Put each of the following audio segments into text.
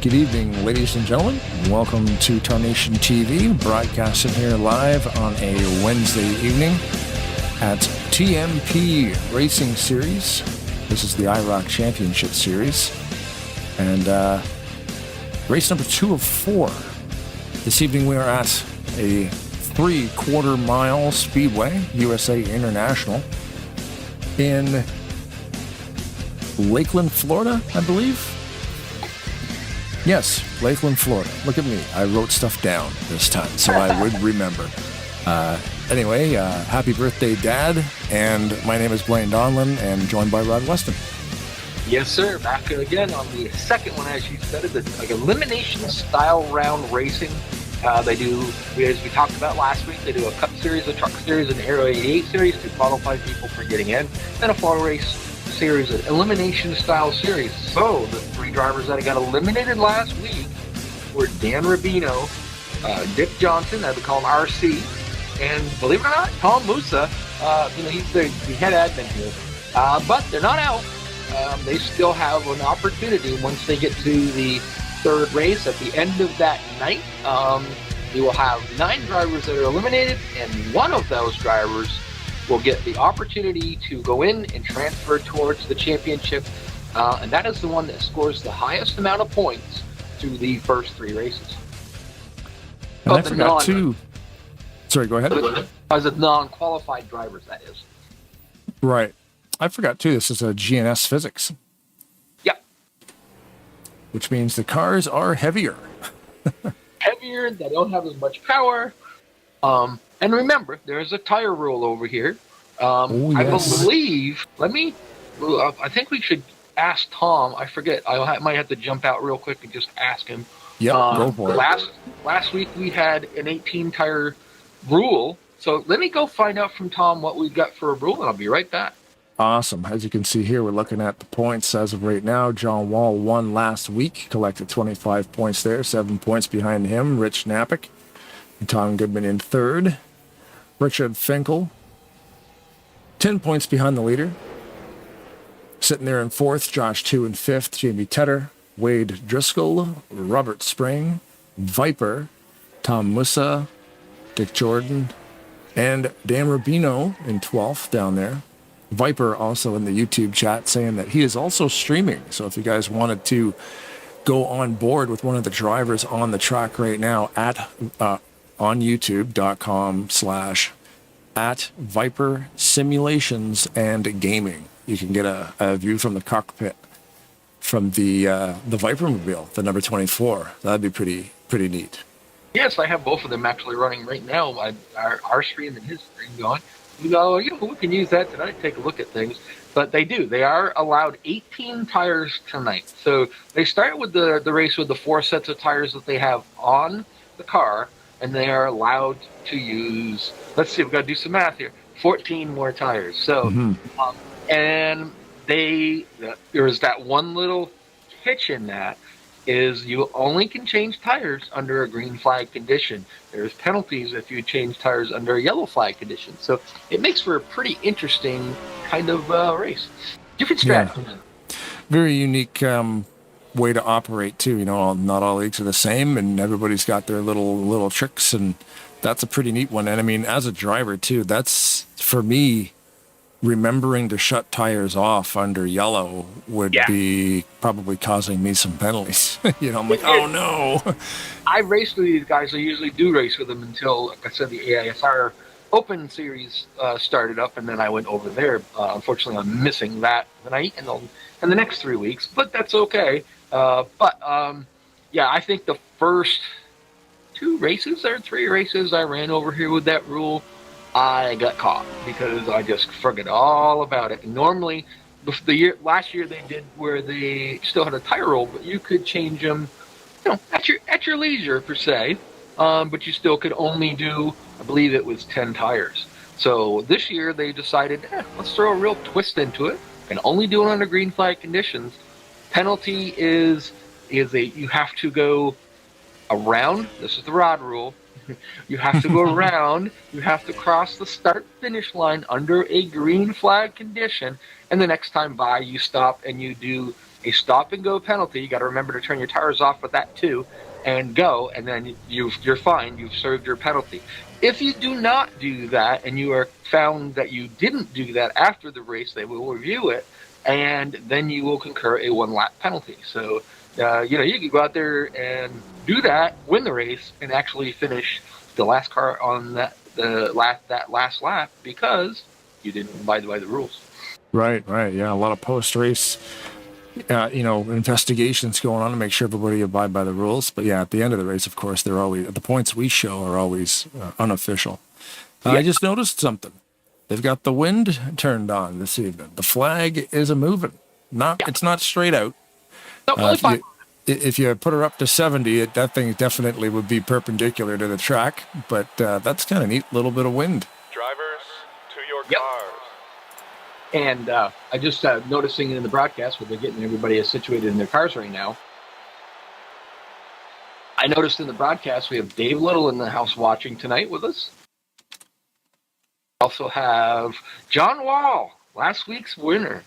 Good evening, ladies and gentlemen. Welcome to Tarnation TV, broadcasting here live on a Wednesday evening at TMP Racing Series. This is the IROC Championship Series. And race number 2 of 4. This evening we are at a 3/4 mile speedway, USA International, in Lakeland, Florida, I believe. Yes, Lakeland, Florida. Look at me. I wrote stuff down this time, so I would remember. Anyway, happy birthday, Dad. And my name is Blaine Donlin, and joined by Rod Weston. Yes, sir. Back again on the second one, as you said, it's like elimination style round racing. They do, as we talked about last week, they do a Cup Series, a Truck Series, and Aero 88 Series to qualify people for getting in, and a fall race series, an elimination style series. So the 3 drivers that got eliminated last week were Dan Rubino, Dick Johnson, I would call him RC, and believe it or not, Tom Musa. He's the head admin here. But they're not out. They still have an opportunity once they get to the 3rd race. At the end of that night, you will have 9 drivers that are eliminated, and one of those drivers will get the opportunity to go in and transfer towards the championship, and that is the one that scores the highest amount of points through the first 3 races. And I forgot to... Sorry, go ahead. As of non-qualified drivers, that is. Right. I forgot, too, this is a GNS physics. Yep. Which means the cars are heavier. Heavier, they don't have as much power. And remember, there's a tire rule over here. Yes. I believe, I think we should ask Tom. I forget. I might have to jump out real quick and just ask him. Yep, go for it. Last week we had an 18 tire rule. So let me go find out from Tom what we've got for a rule, and I'll be right back. Awesome. As you can see here, we're looking at the points as of right now. John Wall won last week, collected 25 points there, 7 points behind him. Rich Knappick and Tom Goodman in 3rd. Richard Finkel, 10 points behind the leader. Sitting there in 4th, Josh 2 in 5th, Jamie Tedder, Wade Driscoll, Robert Spring, Viper, Tom Musa, Dick Jordan, and Dan Rubino in 12th down there. Viper also in the YouTube chat saying that he is also streaming. So if you guys wanted to go on board with one of the drivers on the track right now at on youtube.com/@Viper Simulations and Gaming. You can get a view from the cockpit from the Viper mobile, the number 24. That'd be pretty neat. Yes, I have both of them actually running right now. Our stream and his stream going. We can use that tonight, take a look at things. But they do. They are allowed 18 tires tonight. So they start with the race with the 4 sets of tires that they have on the car, and they are allowed to use, let's see, we've got to do some math here, 14 more tires. So, and there is that one little hitch in that, is you only can change tires under a green flag condition. There's penalties if you change tires under a yellow flag condition. So it makes for a pretty interesting kind of race. Different strategy. Yeah. Very unique way to operate too. Not all leagues are the same, and everybody's got their little tricks, and that's a pretty neat one. And I mean, as a driver too, that's, for me, remembering to shut tires off under yellow would be probably causing me some penalties. I'm like, oh no. I race with these guys. I usually do race with them until, like I said, the AISR Open Series started up, and then I went over there. Unfortunately, I'm missing that tonight and the next 3 weeks, but that's okay. I think the first 2 races or 3 races I ran over here with that rule, I got caught because I just forgot all about it. And normally, last year they did where they still had a tire roll, but you could change them, at your leisure per se. But you still could only do, I believe it was 10 tires. So this year they decided, let's throw a real twist into it and only do it under green flag conditions. Penalty is you have to go around. This is the rod rule. You have to go around. You have to cross the start-finish line under a green flag condition, and the next time by, you stop and you do a stop and go penalty. You got to remember to turn your tires off with that too, and go, and then you're fine. You've served your penalty. If you do not do that, and you are found that you didn't do that after the race, they will review it, and then you will concur a 1 lap penalty. So, you can go out there and do that, win the race, and actually finish the last car on that last lap because you didn't abide by the rules. Right. Yeah, a lot of post-race, investigations going on to make sure everybody abide by the rules. But yeah, at the end of the race, of course, they're always the points we show are always unofficial. I just noticed something. They've got the wind turned on this evening. The flag is a moving. It's not straight out. No, really fine. If you put her up to 70, that thing definitely would be perpendicular to the track. But that's kind of neat, little bit of wind. Drivers, to your cars. And I just noticing in the broadcast where they're getting everybody situated in their cars right now. I noticed in the broadcast we have Dave Little in the house watching tonight with us. We also have John Wall, last week's winner,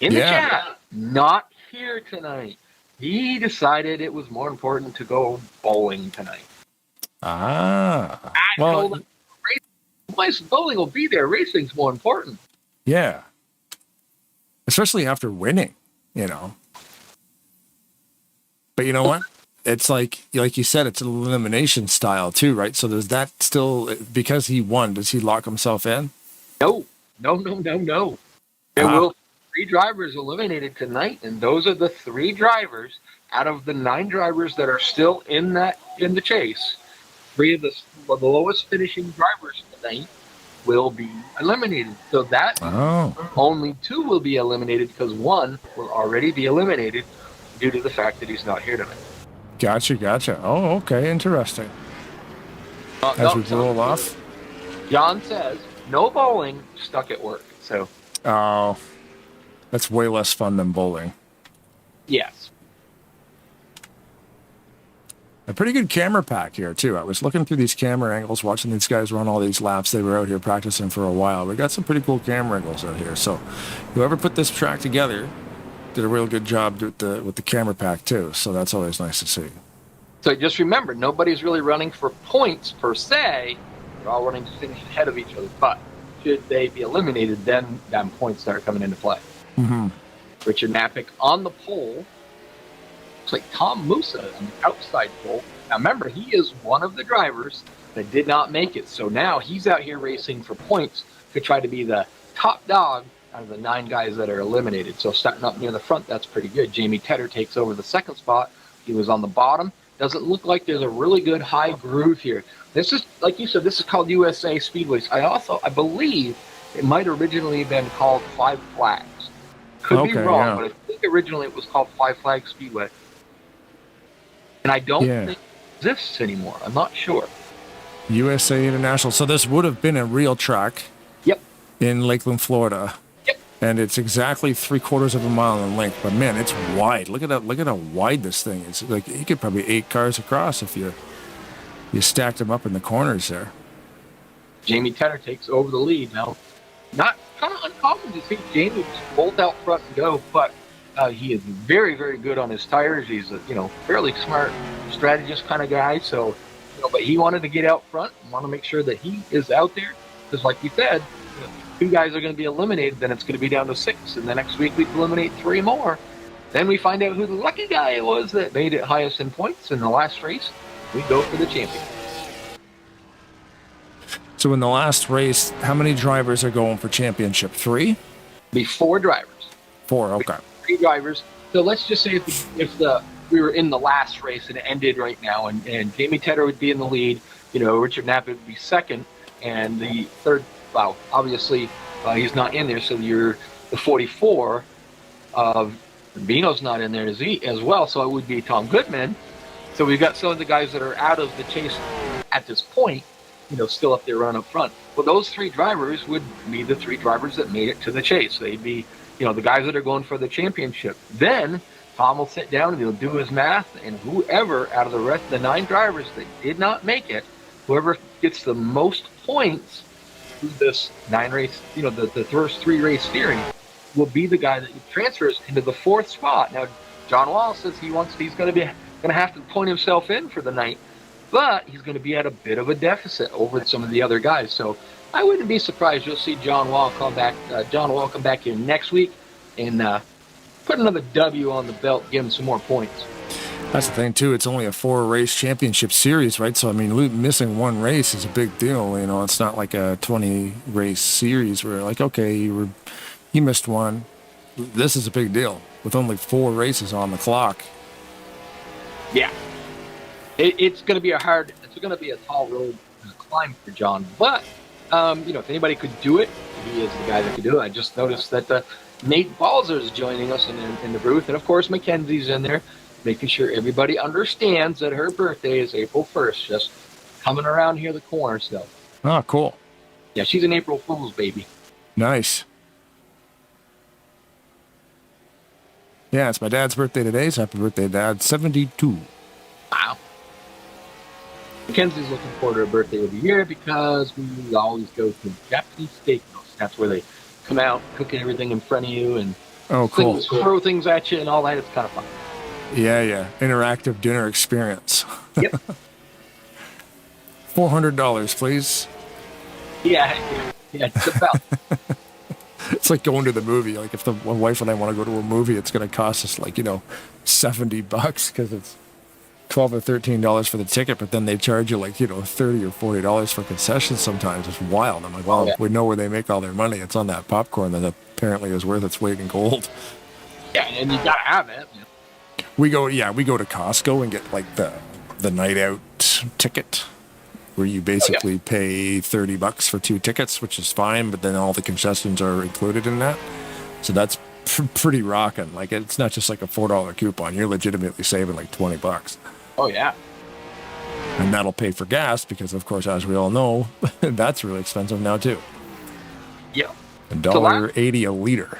in the chat, not here tonight. He decided it was more important to go bowling tonight. Well, bowling will be there. Racing's more important. Yeah. Especially after winning, But you know what? It's like you said, it's an elimination style too, right? So does that still, because he won, does he lock himself in? No. There will be 3 drivers eliminated tonight, and those are the 3 drivers out of the 9 drivers that are still in the chase. 3 of the lowest finishing drivers tonight will be eliminated. So that only 2 will be eliminated because 1 will already be eliminated due to the fact that he's not here tonight. Gotcha. Oh, okay, interesting. As we roll off. John says no bowling, stuck at work. So. Oh, that's way less fun than bowling. Yes. A pretty good camera pack here, too. I was looking through these camera angles, watching these guys run all these laps. They were out here practicing for a while. We got some pretty cool camera angles out here. So whoever put this track together did a real good job with the camera pack, too. So that's always nice to see. So just remember, nobody's really running for points, per se. They're all running to finish ahead of each other. But should they be eliminated, then points start coming into play. Mm-hmm. Richard Napick on the pole. Looks like Tom Musa on the outside pole. Now remember, he is one of the drivers that did not make it. So now he's out here racing for points to try to be the top dog out of the 9 guys that are eliminated. So starting up near the front, that's pretty good. Jamie Tedder takes over the 2nd spot. He was on the bottom. Doesn't look like there's a really good high groove here. This is, like you said, this is called USA Speedways. I believe it might originally have been called Five Flags. Could be wrong, but I think originally it was called Five Flags Speedway. And I don't think it exists anymore. I'm not sure. USA International. So this would have been a real track. Yep. In Lakeland, Florida. Yep. And it's exactly 3/4 of a mile in length. But man, it's wide. Look at how wide this thing is. Like you could probably 8 cars across if you stacked them up in the corners there. Jamie Tedder takes over the lead now. Not kind of uncommon to see Jamie just bolt out front and go, but he is very, very good on his tires. He's a fairly smart strategist kind of guy. So, but he wanted to get out front and want to make sure that he is out there because, like you said, if 2 guys are going to be eliminated, then it's going to be down to 6, and the next week we eliminate 3 more. Then we find out who the lucky guy was that made it highest in points in the last race. We go for the champion. So in the last race, how many drivers are going for championship? 3? Be 4 drivers. 4, okay. 3 drivers. So let's just say if we were in the last race and it ended right now, and Jamie Tedder would be in the lead, Richard Knapp would be 2nd, and the 3rd. Well, obviously he's not in there, so you're the 44. Bino's not in there as well, so it would be Tom Goodman. So we've got some of the guys that are out of the chase at this point, still up there run up front. Well, those 3 drivers would be the 3 drivers that made it to the chase. They'd be, the guys that are going for the championship. Then Tom will sit down and he'll do his math, and whoever out of the rest of the 9 drivers that did not make it, whoever gets the most points through this 9 race, the first 3 race series, will be the guy that transfers into the 4th spot. Now, John Wall says he's going to have to point himself in for the night, but he's going to be at a bit of a deficit over some of the other guys. So I wouldn't be surprised you'll see John Wall come back here next week and put another W on the belt, give him some more points. That's the thing too. It's only a 4-race championship series, right? So I mean, missing one race is a big deal. You know, it's not like a 20-race series where like, okay, you missed one. This is a big deal with only 4 races on the clock. Yeah, it's going to be a tall road to climb for John. But if anybody could do it, he is the guy that could do it. I just noticed that Nate Balzer is joining us in the booth, and of course Mackenzie's in there, making sure everybody understands that her birthday is April 1st, just coming around here the corner still. Oh, cool. Yeah, she's an April Fool's baby. Nice. Yeah, it's my dad's birthday today, so happy birthday, Dad. 72. Wow. Mackenzie's looking forward to her birthday every year because we always go to Japanese steakhouse. That's where they come out, cook everything in front of you, and cool. Throw things at you and all that. It's kind of fun. Yeah. Interactive dinner experience. Yep. $400, please. Yeah, it's about. It's like going to the movie. Like if my wife and I want to go to a movie, it's going to cost us like, $70 because it's $12 or $13 for the ticket, but then they charge you like, $30 or $40 for concessions sometimes. It's wild. I'm like, well, we know where they make all their money. It's on that popcorn that apparently is worth its weight in gold. Yeah, and you got to have it. We go to Costco and get like the night out ticket where you basically pay $30 for 2 tickets, which is fine, but then all the concessions are included in that. So that's pretty rocking. Like it's not just like a $4 coupon. You're legitimately saving like $20. Oh yeah. And that'll pay for gas because, of course, as we all know, that's really expensive now too. Yeah. $1.80 a liter.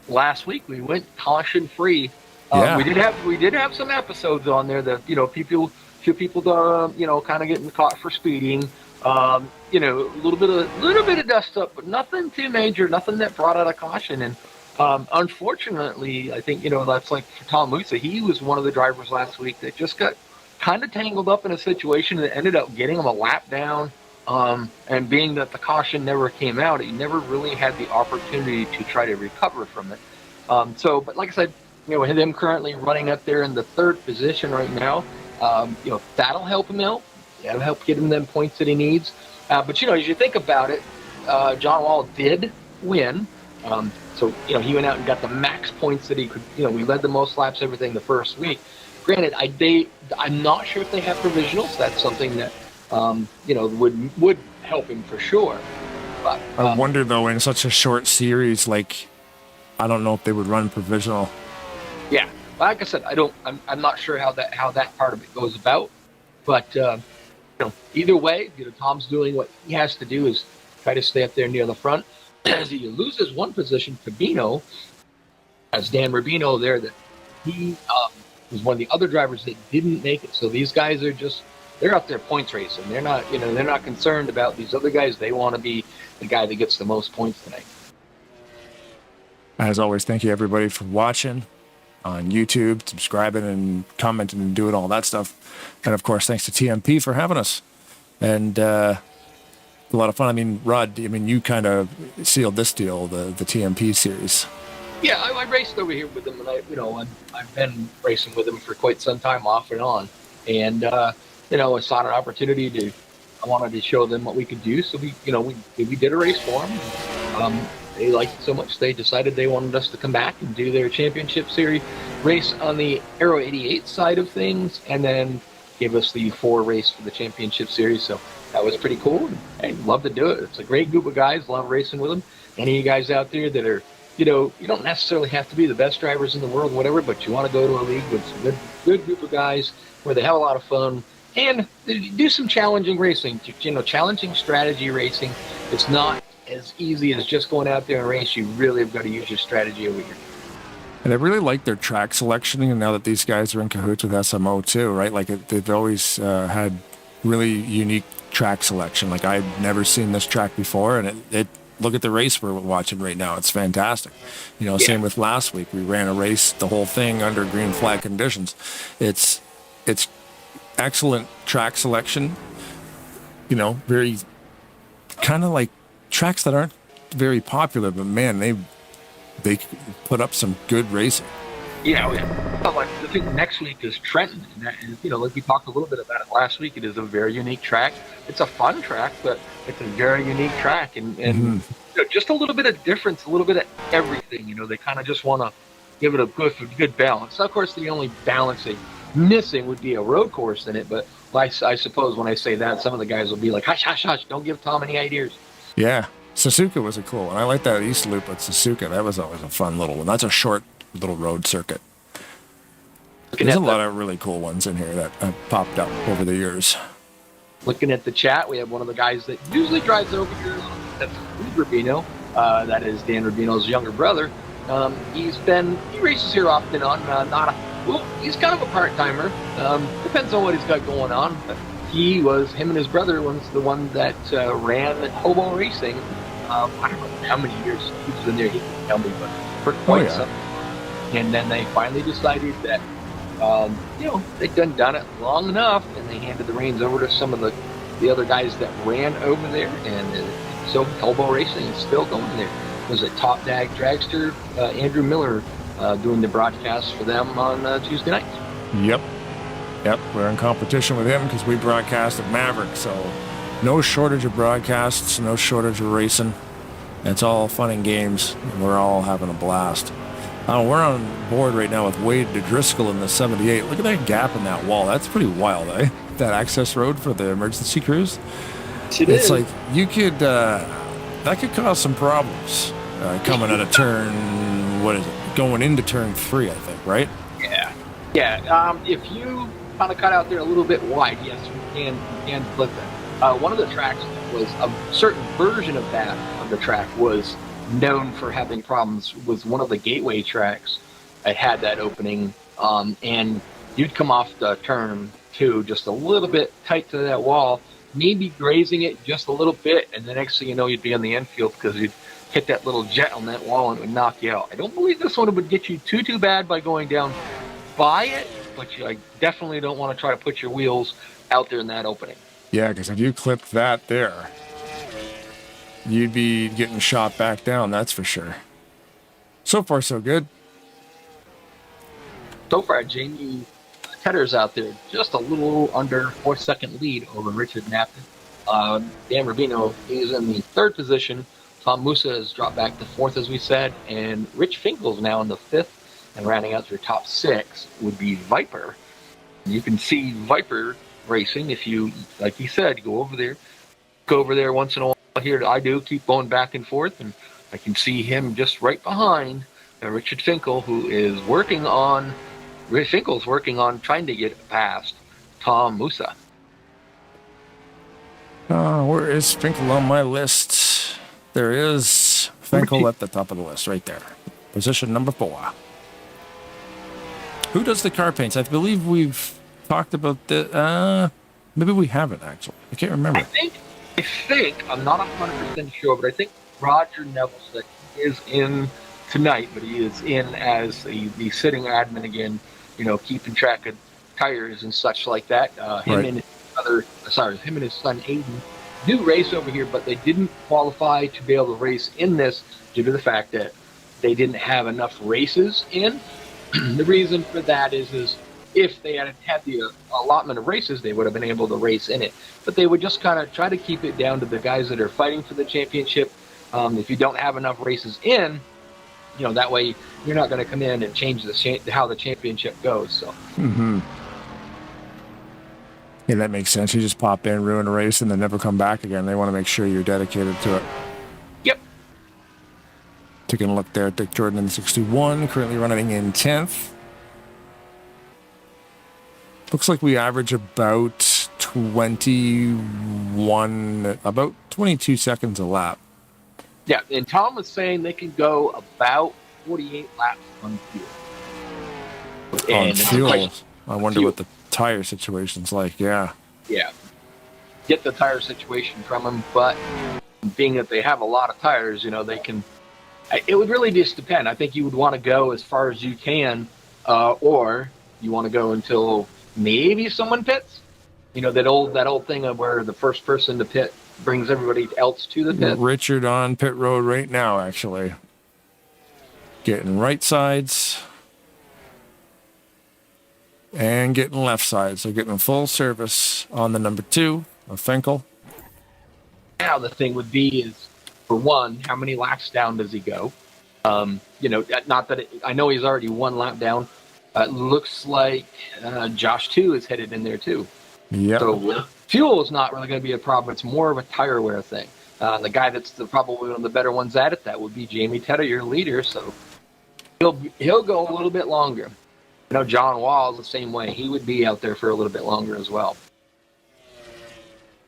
Last week we went caution free. Yeah. We did have some episodes on there that people kind of getting caught for speeding. A little bit of dust up, but nothing too major, nothing that brought out a caution. And unfortunately, I think that's like for Tom Musa. He was one of the drivers last week that just got kind of tangled up in a situation that ended up getting him a lap down. And being that the caution never came out, he never really had the opportunity to try to recover from it. But like I said, with him currently running up there in the 3rd position right now, that'll help him out. That'll help get him them points that he needs. But as you think about it, John Wall did win. So he went out and got the max points that he could. We led the most laps, everything the first week. Granted, I'm not sure if they have provisionals. That's something that would help him for sure. But I wonder though, in such a short series, like I don't know if they would run provisional. Yeah, like I said, I'm not sure how that part of it goes about. But either way, Tom's doing what he has to do is try to stay up there near the front. As he loses one position, Cabino, as Dan Rubino there, that he was one of the other drivers that didn't make it. So these guys are they're out there points racing. They're not concerned about these other guys. They want to be the guy that gets the most points tonight. As always, thank you everybody for watching on YouTube, subscribing and commenting and doing all that stuff. And of course, thanks to TMP for having us. And a lot of fun. I mean, Rod, you kind of sealed this deal, the TMP series. Yeah, I raced over here with him, and I've been racing with him for quite some time, off and on. And I saw an opportunity I wanted to show them what we could do. So we did a race for them. They liked it so much they decided they wanted us to come back and do their championship series race on the Aero 88 side of things, and then give us the 4 race for the championship series. So that was pretty cool. I love to do it. It's a great group of guys. Love racing with them. Any of you guys out there that are, you don't necessarily have to be the best drivers in the world, whatever, but you want to go to a league with some good group of guys where they have a lot of fun and do some challenging racing, challenging strategy racing. It's not as easy as just going out there and race. You really have got to use your strategy over here. And I really like their track selection, and now that these guys are in cahoots with SMO too, right? Like they've always had really unique track selection. Like I'd never seen this track before, and look at the race we're watching right now. It's fantastic. Same with last week. We ran a race, the whole thing under green flag conditions. It's excellent track selection. Very kind of like tracks that aren't very popular, but man, they put up some good racing. Like the thing next week is Trenton, and that is, like we talked a little bit about it last week. It is a very unique track. It's a fun track, but it's a very unique track, and just a little bit of difference, a little bit of everything. They kind of just want to give it a good balance. Of course, the only balance they missing would be a road course in it, but I suppose when I say that, some of the guys will be like, hush, hush, hush, don't give Tom any ideas. Yeah, Suzuka was a cool one. I like that East Loop at Suzuka. That was always a fun little one. That's a short little road circuit. There's a lot of really cool ones in here that have popped up over the years. Looking at the chat, we have one of the guys that usually drives over here. That's Rubino. That is Dan Rubino's younger brother. He races here off and on. He's kind of a part-timer. Depends on what he's got going on. But him and his brother was the one that ran Hobo Racing. I don't know how many years he was in there. He can tell me, but for quite some. And then they finally decided that, they'd done it long enough, and they handed the reins over to some of the other guys that ran over there. And so Hobo Racing is still going there. Was it Top Dag Dragster, Andrew Miller, doing the broadcast for them on Tuesday nights? Yep, we're in competition with him because we broadcast at Maverick, so no shortage of broadcasts, no shortage of racing. It's all fun and games, and we're all having a blast. We're on board right now with Wade DeDriscoll in the 78. Look at that gap in that wall. That's pretty wild, eh? That access road for the emergency crews. It's like you could, that could cause some problems coming at a turn, what is it? Going into turn 3, I think, right? Yeah. If you kind of cut out there a little bit wide, yes, you can flip it. One of the tracks that was a certain version of the track was known for having problems was one of the gateway tracks. It had that opening, and you'd come off the turn 2 just a little bit tight to that wall, maybe grazing it just a little bit, and the next thing you know, you'd be on the infield because you'd hit that little jet on that wall and it would knock you out. I don't believe this one would get you too bad by going down by it, but I definitely don't want to try to put your wheels out there in that opening. Yeah, because if you clipped that there, you'd be getting shot back down, that's for sure. So far, so good. So far, Jamie Tedder's out there, just a little under 4-second lead over Richard Napton. Dan Rubino, he's in the 3rd position. Tom Musa has dropped back to 4th, as we said, and Rich Finkel's now in the 5th, and rounding out your top 6 would be Viper. You can see Viper racing if you, like he said, go over there once in a while. Here I do keep going back and forth, and I can see him just right behind Richard Finkel, who is working on trying to get past Tom Musa. Where is Finkel on my list? There is Finkel at the top of the list, right there. Position number 4. Who does the car paints? I believe we've talked about the. Maybe we haven't actually. I can't remember. I think I'm not 100% sure, but I think Roger Neville is in tonight, but he is in as the sitting admin again. Keeping track of tires and such like that. Him and his son Aiden do race over here, but they didn't qualify to be able to race in this due to the fact that they didn't have enough races in. The reason for that is if they had the allotment of races, they would have been able to race in it. But they would just kind of try to keep it down to the guys that are fighting for the championship. If you don't have enough races in, that way you're not going to come in and change how the championship goes. So. Mm-hmm. Yeah, that makes sense. You just pop in, ruin a race, and then never come back again. They want to make sure you're dedicated to it. Yep. Taking a look there at Dick Jordan in 61, currently running in 10th. Looks like we average about 22 seconds a lap. Yeah, and Tom was saying they can go about 48 laps on fuel. On fuel? I wonder what the tire situation's like, yeah. Yeah. Get the tire situation from him, but being that they have a lot of tires, they can. It would really just depend. I think you would want to go as far as you can, or you want to go until maybe someone pits. That old thing of where the first person to pit brings everybody else to the pit. Richard on pit road right now, actually. Getting right sides and getting left sides. So getting full service on the number 2 of Finkel. Now the thing would be is, for one, how many laps down does he go? Not that I know he's already 1 lap down. It looks like Josh 2 is headed in there too. Yeah. So fuel is not really going to be a problem. It's more of a tire wear thing. The guy that's probably one of the better ones at it, that would be Jamie Tedder, your leader. So he'll go a little bit longer. John Wall is the same way. He would be out there for a little bit longer as well.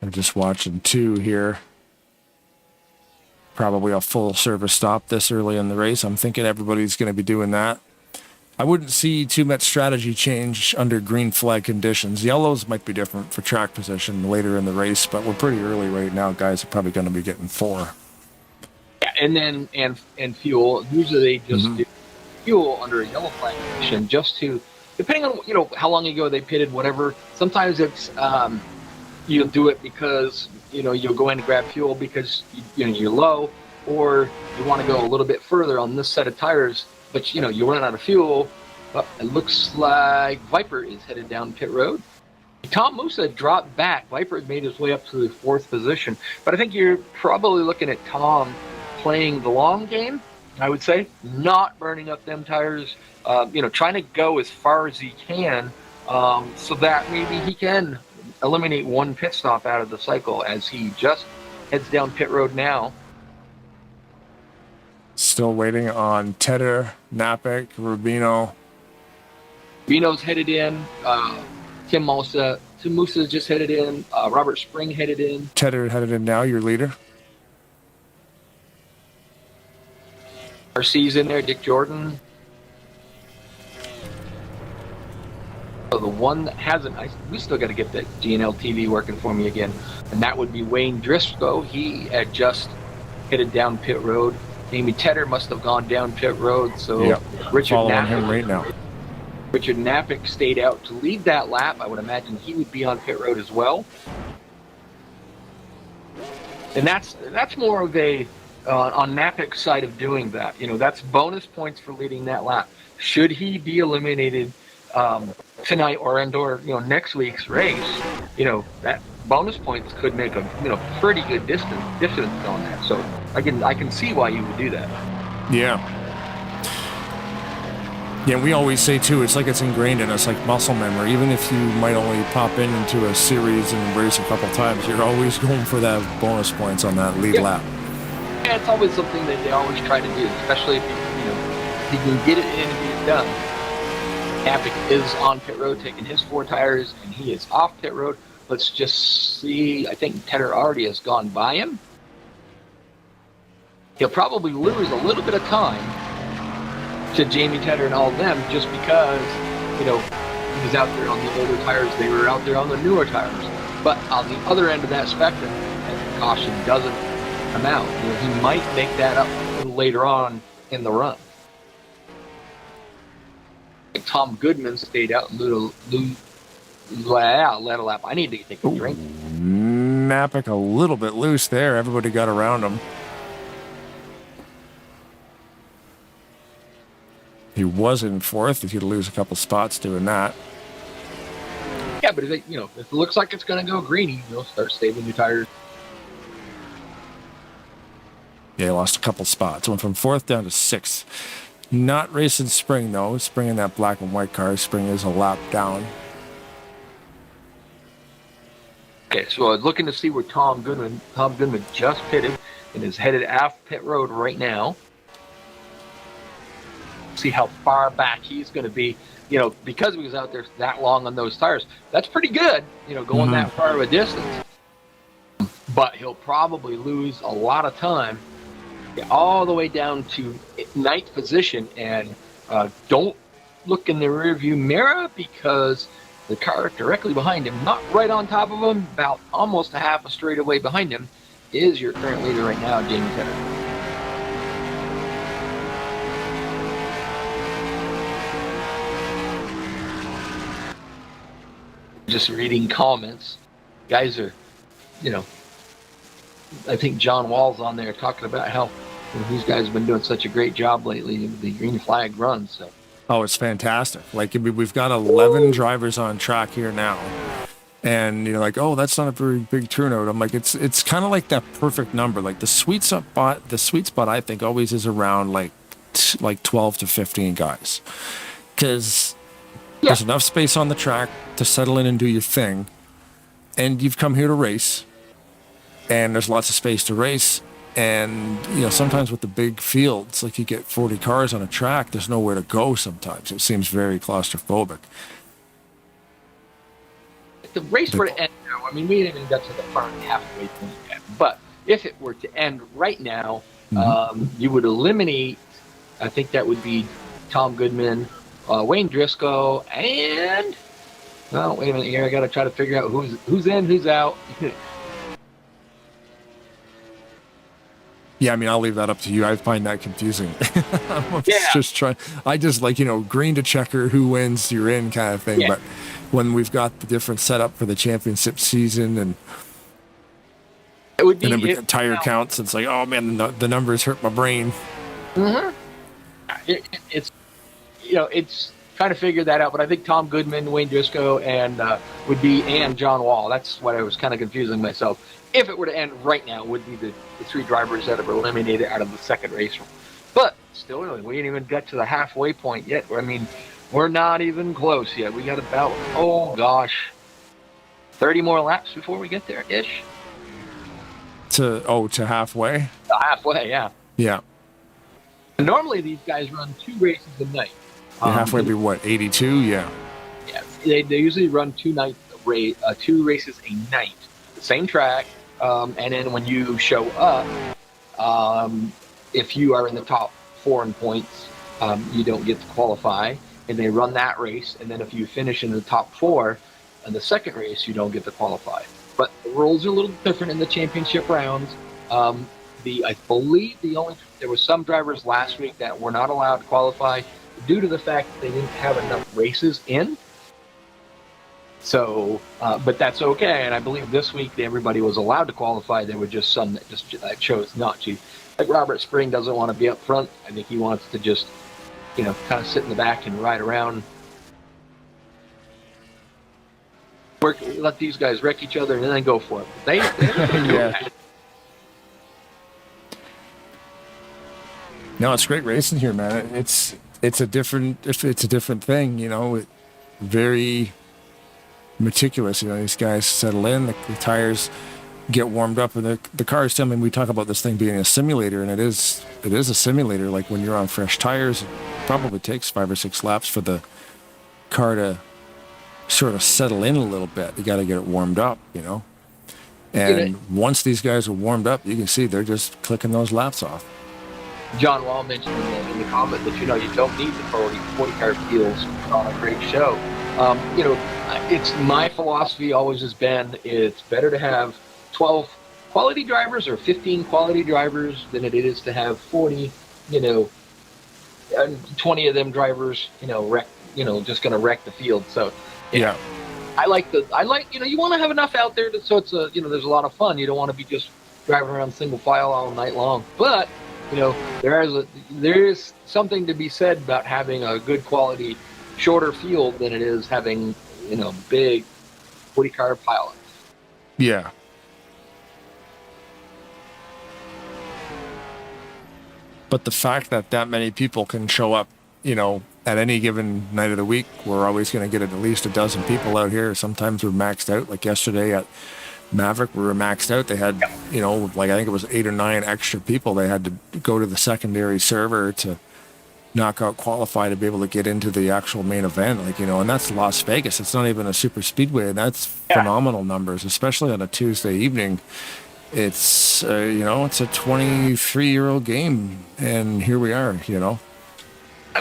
I'm just watching 2 here. Probably a full service stop this early in the race. I'm thinking everybody's going to be doing that. I wouldn't see too much strategy change under green flag conditions. Yellows might be different for track position later in the race, but we're pretty early right now. Guys are probably going to be getting 4. Yeah, and then and fuel. Usually they just do fuel under a yellow flag condition, just to, depending on how long ago they pitted, whatever. Sometimes it's you'll do it because you'll go in and grab fuel because you're low, or you want to go a little bit further on this set of tires. But, you run out of fuel. It looks like Viper is headed down pit road. Tom Musa dropped back. Viper had made his way up to the 4th position. But I think you're probably looking at Tom playing the long game, I would say. Not burning up them tires. Trying to go as far as he can so that maybe he can eliminate 1 pit stop out of the cycle as he just heads down pit road now. Still waiting on Tedder, Napic, Rubino. Rubino's headed in. Tim Musa just headed in. Robert Spring headed in. Tedder headed in now, your leader. RC's in there. Dick Jordan. So the one that hasn't, we still got to get that GNL TV working for me again, and that would be Wayne Driscoll. He had just headed down pit road. Jamie Tedder must have gone down pit road, so yep. Richard Following Napic, him right now. Richard Napic stayed out to lead that lap. I would imagine he would be on pit road as well. And that's more of a on Napic's side of doing that. That's bonus points for leading that lap. Should he be eliminated tonight or next week's race, that bonus points could make a difference on that. So I can see why you would do that. Yeah. Yeah, we always say too, it's like it's ingrained in us, like muscle memory. Even if you might only pop into a series and race a couple times, you're always going for that bonus points on that lead lap. Yeah, it's always something that they always try to do, especially if you can get it in and get it done. Napic is on pit road taking his 4 tires, and he is off pit road. Let's just see. I think Tedder already has gone by him. He'll probably lose a little bit of time to Jamie Tedder and all of them just because, he was out there on the older tires. They were out there on the newer tires. But on the other end of that spectrum, if the caution doesn't come out, he might make that up a little later on in the run. Tom Goodman stayed out and led a lap. I need to take a drink. Napic a little bit loose there. Everybody got around him. He was in 4th. If you'd lose a couple spots doing that. Yeah, but if it looks like it's going to go green, start saving your tires. Yeah, he lost a couple spots. Went from 4th down to 6th. Not racing Spring, though. Spring in that black and white car. Spring is a lap down. Okay, so looking to see where Tom Goodman just pitted and is headed off pit road right now. See how far back he's going to be. Because he was out there that long on those tires. That's pretty good, going that far of a distance. But he'll probably lose a lot of time all the way down to 9th position. And don't look in the rearview mirror because the car directly behind him, not right on top of him, about almost a half a straightaway behind him, is your current leader right now, Jamie Tedder. Just reading comments, guys are, I think John Wall's on there talking about how these guys have been doing such a great job lately with the green flag run. So, oh, it's fantastic. Like, we've got 11 drivers on track here now. And you're like, oh, that's not a very big turnout. I'm like, it's kind of like that perfect number. Like the sweet spot, I think always is around like 12 to 15 guys, because there's enough space on the track to settle in and do your thing, and you've come here to race, and there's lots of space to race. And sometimes with the big fields, like you get 40 cars on a track, there's nowhere to go. Sometimes it seems very claustrophobic. The race were to end now, I mean, we didn't even get to the front halfway point yet, but if it were to end right now, you would eliminate, I think that would be Tom Goodman, Wayne Driscoll, and, well, wait a minute here, I got to try to figure out who's in, who's out. Yeah, I mean, I'll leave that up to you. I find that confusing. Just trying. I just like, green to checker, who wins, you're in kind of thing. Yeah. But when we've got the different setup for the championship season, and it would be, and then we get tire counts, it's like, oh man, the numbers hurt my brain. It's trying to figure that out. But I think Tom Goodman, Wayne Driscoll, and John Wall. That's what I was kind of confusing myself. If it were to end right now, it would be the three drivers that are eliminated out of the second race. But still, we didn't even get to the halfway point yet. I mean, we're not even close yet. We got about, 30 more laps before we get there, ish. To halfway? Halfway, yeah. Yeah. And normally these guys run 2 races a night. Halfway would be what, 82? Yeah. Yeah. They usually run 2 races a night. The same track. And then when you show up, if you are in the top 4 in points, you don't get to qualify, and they run that race. And then if you finish in the top 4 in the second race, you don't get to qualify. But the rules are a little different in the championship rounds. I believe there were some drivers last week that were not allowed to qualify due to the fact that they didn't have enough races in. So, but that's okay. And I believe this week everybody was allowed to qualify. There were just some that chose not to. Like Robert Spring doesn't want to be up front. I think he wants to just, kind of sit in the back and ride around. Let these guys wreck each other and then go for it. They yeah. No, it's great racing here, man. It's a different thing, very meticulous. These guys settle in, the tires get warmed up, and the cars. I mean, we talk about this thing being a simulator, and it is a simulator. Like when you're on fresh tires, it probably takes 5 or 6 laps for the car to sort of settle in a little bit. You got to get it warmed up, And once these guys are warmed up, you can see they're just clicking those laps off. John Wall mentioned in the comment that you don't need the 40 car fields on a great show. It's my philosophy always has been it's better to have 12 quality drivers or 15 quality drivers than it is to have 40, and 20 of them drivers, just going to wreck the field. So yeah, I like you want to have enough out there so it's there's a lot of fun. You don't want to be just driving around single file all night long, but there is something to be said about having a good quality shorter field than it is having big 40 car pilots. Yeah. But the fact that many people can show up, at any given night of the week, we're always going to get at least a dozen people out here. Sometimes we're maxed out. Like yesterday at Maverick, we were maxed out. They had, I think it was 8 or 9 extra people. They had to go to the secondary server to knock out qualify to be able to get into the actual main event. And that's Las Vegas. It's not even a super speedway. And that's phenomenal numbers, especially on a Tuesday evening. It's, it's a 23-year-old game. And here we are,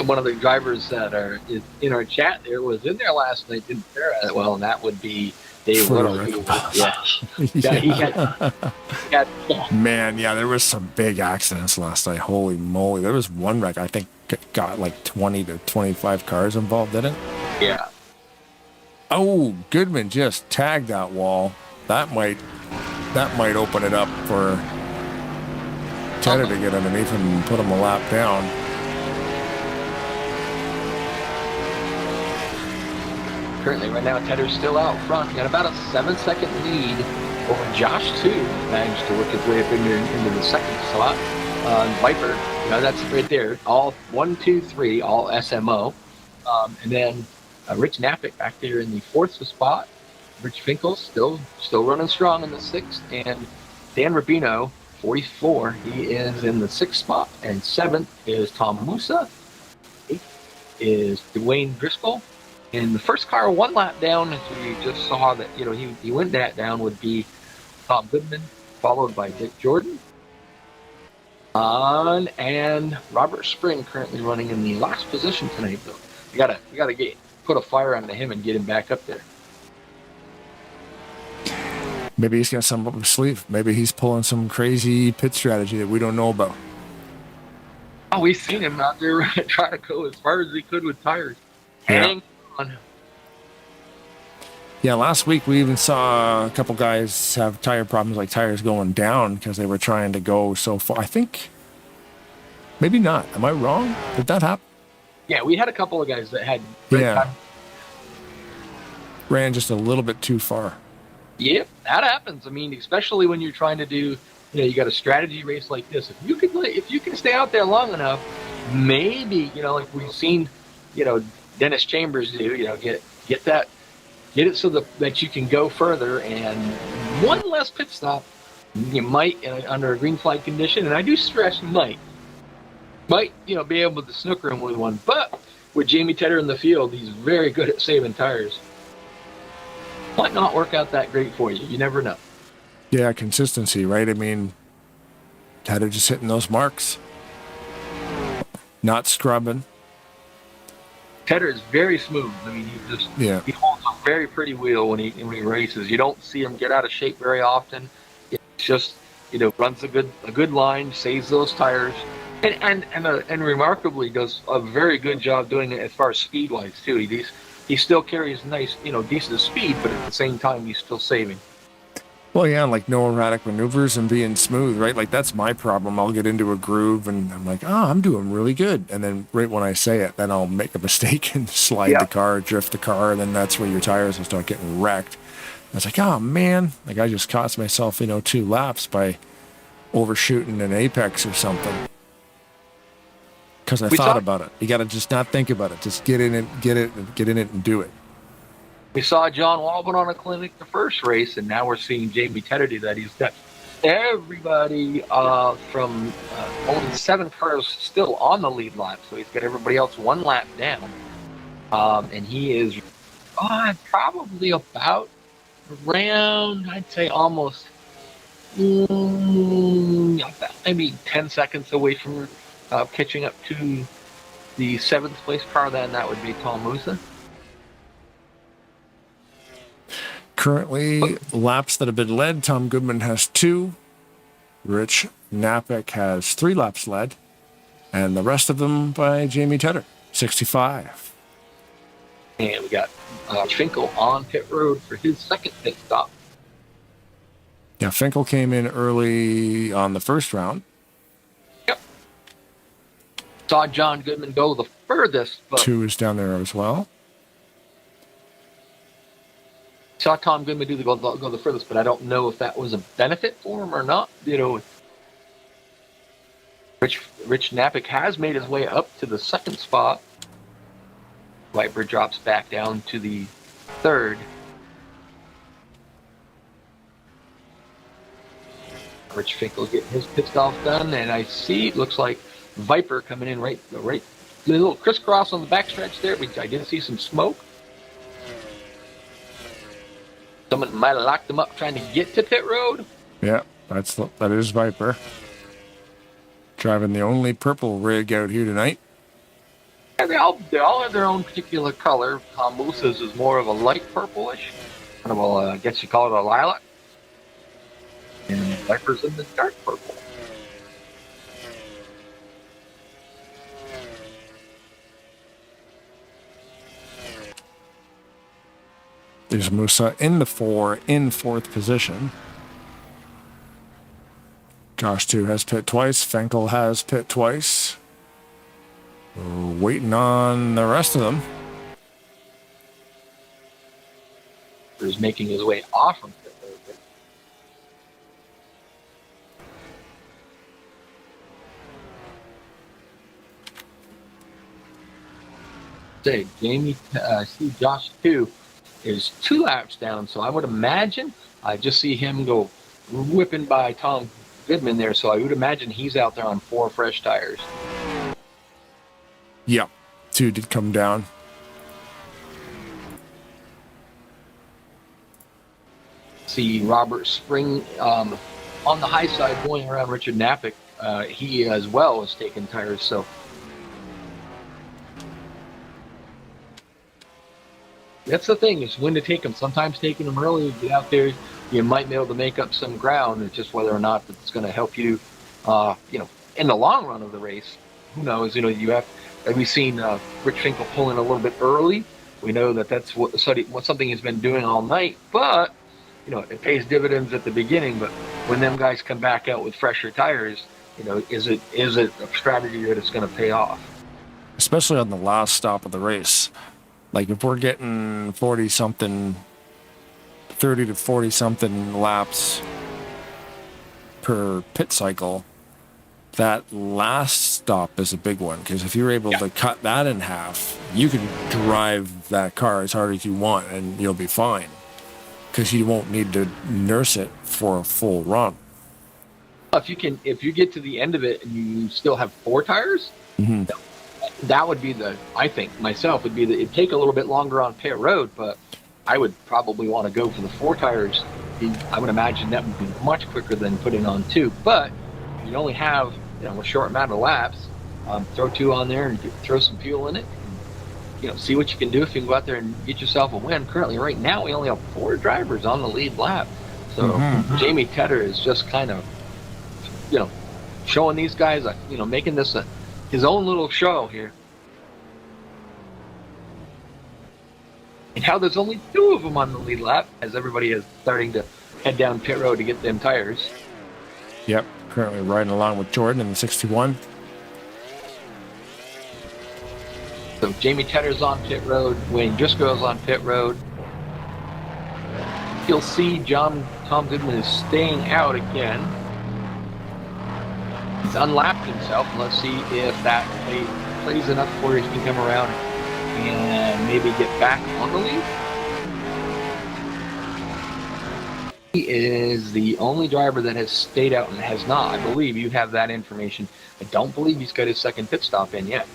One of the drivers that are in our chat there was in there last night, didn't fare that well, and that would be Dave For Little. the record. Yeah, he had Man, yeah, there was some big accidents last night. Holy moly. There was one wreck, I think, got like 20 to 25 cars involved in it. yeah. Oh, Goodman just tagged that wall. That might open it up for Tedder to get underneath him and put him a lap down. Currently, right now, Tedder's still out front. Got about a 7-second lead over Josh, too. Managed to work his way up into the second slot. Viper, that's right there. All 1, 2, 3, all SMO. And then Rich Knappich back there in the fourth spot. Rich Finkel still running strong in the sixth. And Dan Rubino, 44, he is in the sixth spot. And seventh is Tom Musa. Eighth is Dwayne Driscoll. And the first car one lap down, as we just saw that, he went that down, would be Tom Goodman, followed by Dick Jordan. And Robert Spring currently running in the last position tonight, though. We gotta put a fire under him and get him back up there. Maybe he's got some up his sleeve. Maybe he's pulling some crazy pit strategy that we don't know about. Oh, we've seen him out there trying to go as far as he could with tires. Yeah. Hang on. Yeah, last week we even saw a couple guys have tire problems, like tires going down because they were trying to go so far. I think, maybe not. Am I wrong? Did that happen? Yeah, we had a couple of guys that had ran just a little bit too far. Yep, that happens. I mean, especially when you're trying to do, you got a strategy race like this. If you can stay out there long enough, maybe, like we've seen, Dennis Chambers do, get it so that you can go further, and one less pit stop, you might, under a green flag condition, and I do stress might, be able to snooker him with one. But with Jamie Tedder in the field, he's very good at saving tires. Might not work out that great for you. You never know. Yeah, consistency, right? I mean, Tedder just hitting those marks, not scrubbing. Tedder is very smooth. I mean, he holds a very pretty wheel when he races. You don't see him get out of shape very often. It's just runs a good line, saves those tires, and remarkably does a very good job doing it as far as speed wise too. He still carries nice decent speed, but at the same time he's still saving. Well, yeah, like no erratic maneuvers and being smooth, right? Like that's my problem. I'll get into a groove and I'm like, I'm doing really good. And then right when I say it, then I'll make a mistake and slide the car, drift the car, and then that's where your tires will start getting wrecked. I was like, oh man, like I just cost myself, 2 laps by overshooting an apex or something. Because I thought about it. You got to just not think about it. Just get in it, get in it and do it. We saw John Walbin on a clinic the first race, and now we're seeing Jamie Tedder do that. He's got everybody from only 7 cars still on the lead lap, so he's got everybody else 1 lap down. And he is probably about around, I'd say almost maybe 10 seconds away from catching up to the 7th place car. Then that would be Tom Musa. Currently, laps that have been led, Tom Goodman has 2. Rich Knappich has 3 laps led. And the rest of them by Jamie Tedder, 65. And we got Finkel on pit road for his second pit stop. Yeah, Finkel came in early on the first round. Yep. Saw John Goodman go the furthest. But 2 is down there as well. Saw Tom Goodman go the furthest, but I don't know if that was a benefit for him or not. Rich Knappich has made his way up to the 2nd spot. Viper drops back down to the 3rd. Rich Finkel getting his pit stop done, and I see it looks like Viper coming in right, a little crisscross on the backstretch there. I did see some smoke. Someone might have locked them up trying to get to pit road. Yeah, that is Viper. Driving the only purple rig out here tonight. Yeah, they all have their own particular color. Tom Musa's is more of a light purplish. Kind of I guess you call it a lilac. And wipers in the dark purple. There's Musa in the 4, in 4th position. Josh 2 has pit twice. Fenkel has pit twice. We're waiting on the rest of them. He's making his way off from pit road. Say, Jamie, see Josh 2 is 2 laps down, so I would imagine I just see him go whipping by Tom Goodman there, so I would imagine he's out there on 4 fresh tires. Yep, 2 did come down. See Robert Spring on the high side going around Richard Napick. He as well is taking tires, so that's the thing, is when to take them. Sometimes taking them early, you get out there, you might be able to make up some ground. It's just whether or not it's going to help you, in the long run of the race. Who knows? We've seen Rich Finkel pull in a little bit early. We know that's what something he's been doing all night, but it pays dividends at the beginning. But when them guys come back out with fresher tires, is it a strategy that it's going to pay off? Especially on the last stop of the race. Like if we're getting 30 to 40 something laps per pit cycle, that last stop is a big one, because if you're able to cut that in half, you can drive that car as hard as you want and you'll be fine, because you won't need to nurse it for a full run. If you get to the end of it and you still have 4 tires, that would be it'd take a little bit longer on pit road, but I would probably want to go for the 4 tires. I would imagine that would be much quicker than putting on 2. But if you only have a short amount of laps, throw 2 on there and throw some fuel in it. And, see what you can do if you can go out there and get yourself a win. Currently, right now, we only have 4 drivers on the lead lap. So Jamie Tedder is just kind of, showing these guys, making this his own little show here. And how there's only 2 of them on the lead lap, as everybody is starting to head down pit road to get them tires. Yep, currently riding along with Jordan in the 61. So Jamie Tedder's on pit road, Wayne Driscoll's on pit road. You'll see Tom Goodman is staying out again. He's unlapped himself. Let's see if that plays enough where he can come around and maybe get back on the lead. He is the only driver that has stayed out and has not. I believe you have that information. I don't believe he's got his second pit stop in yet.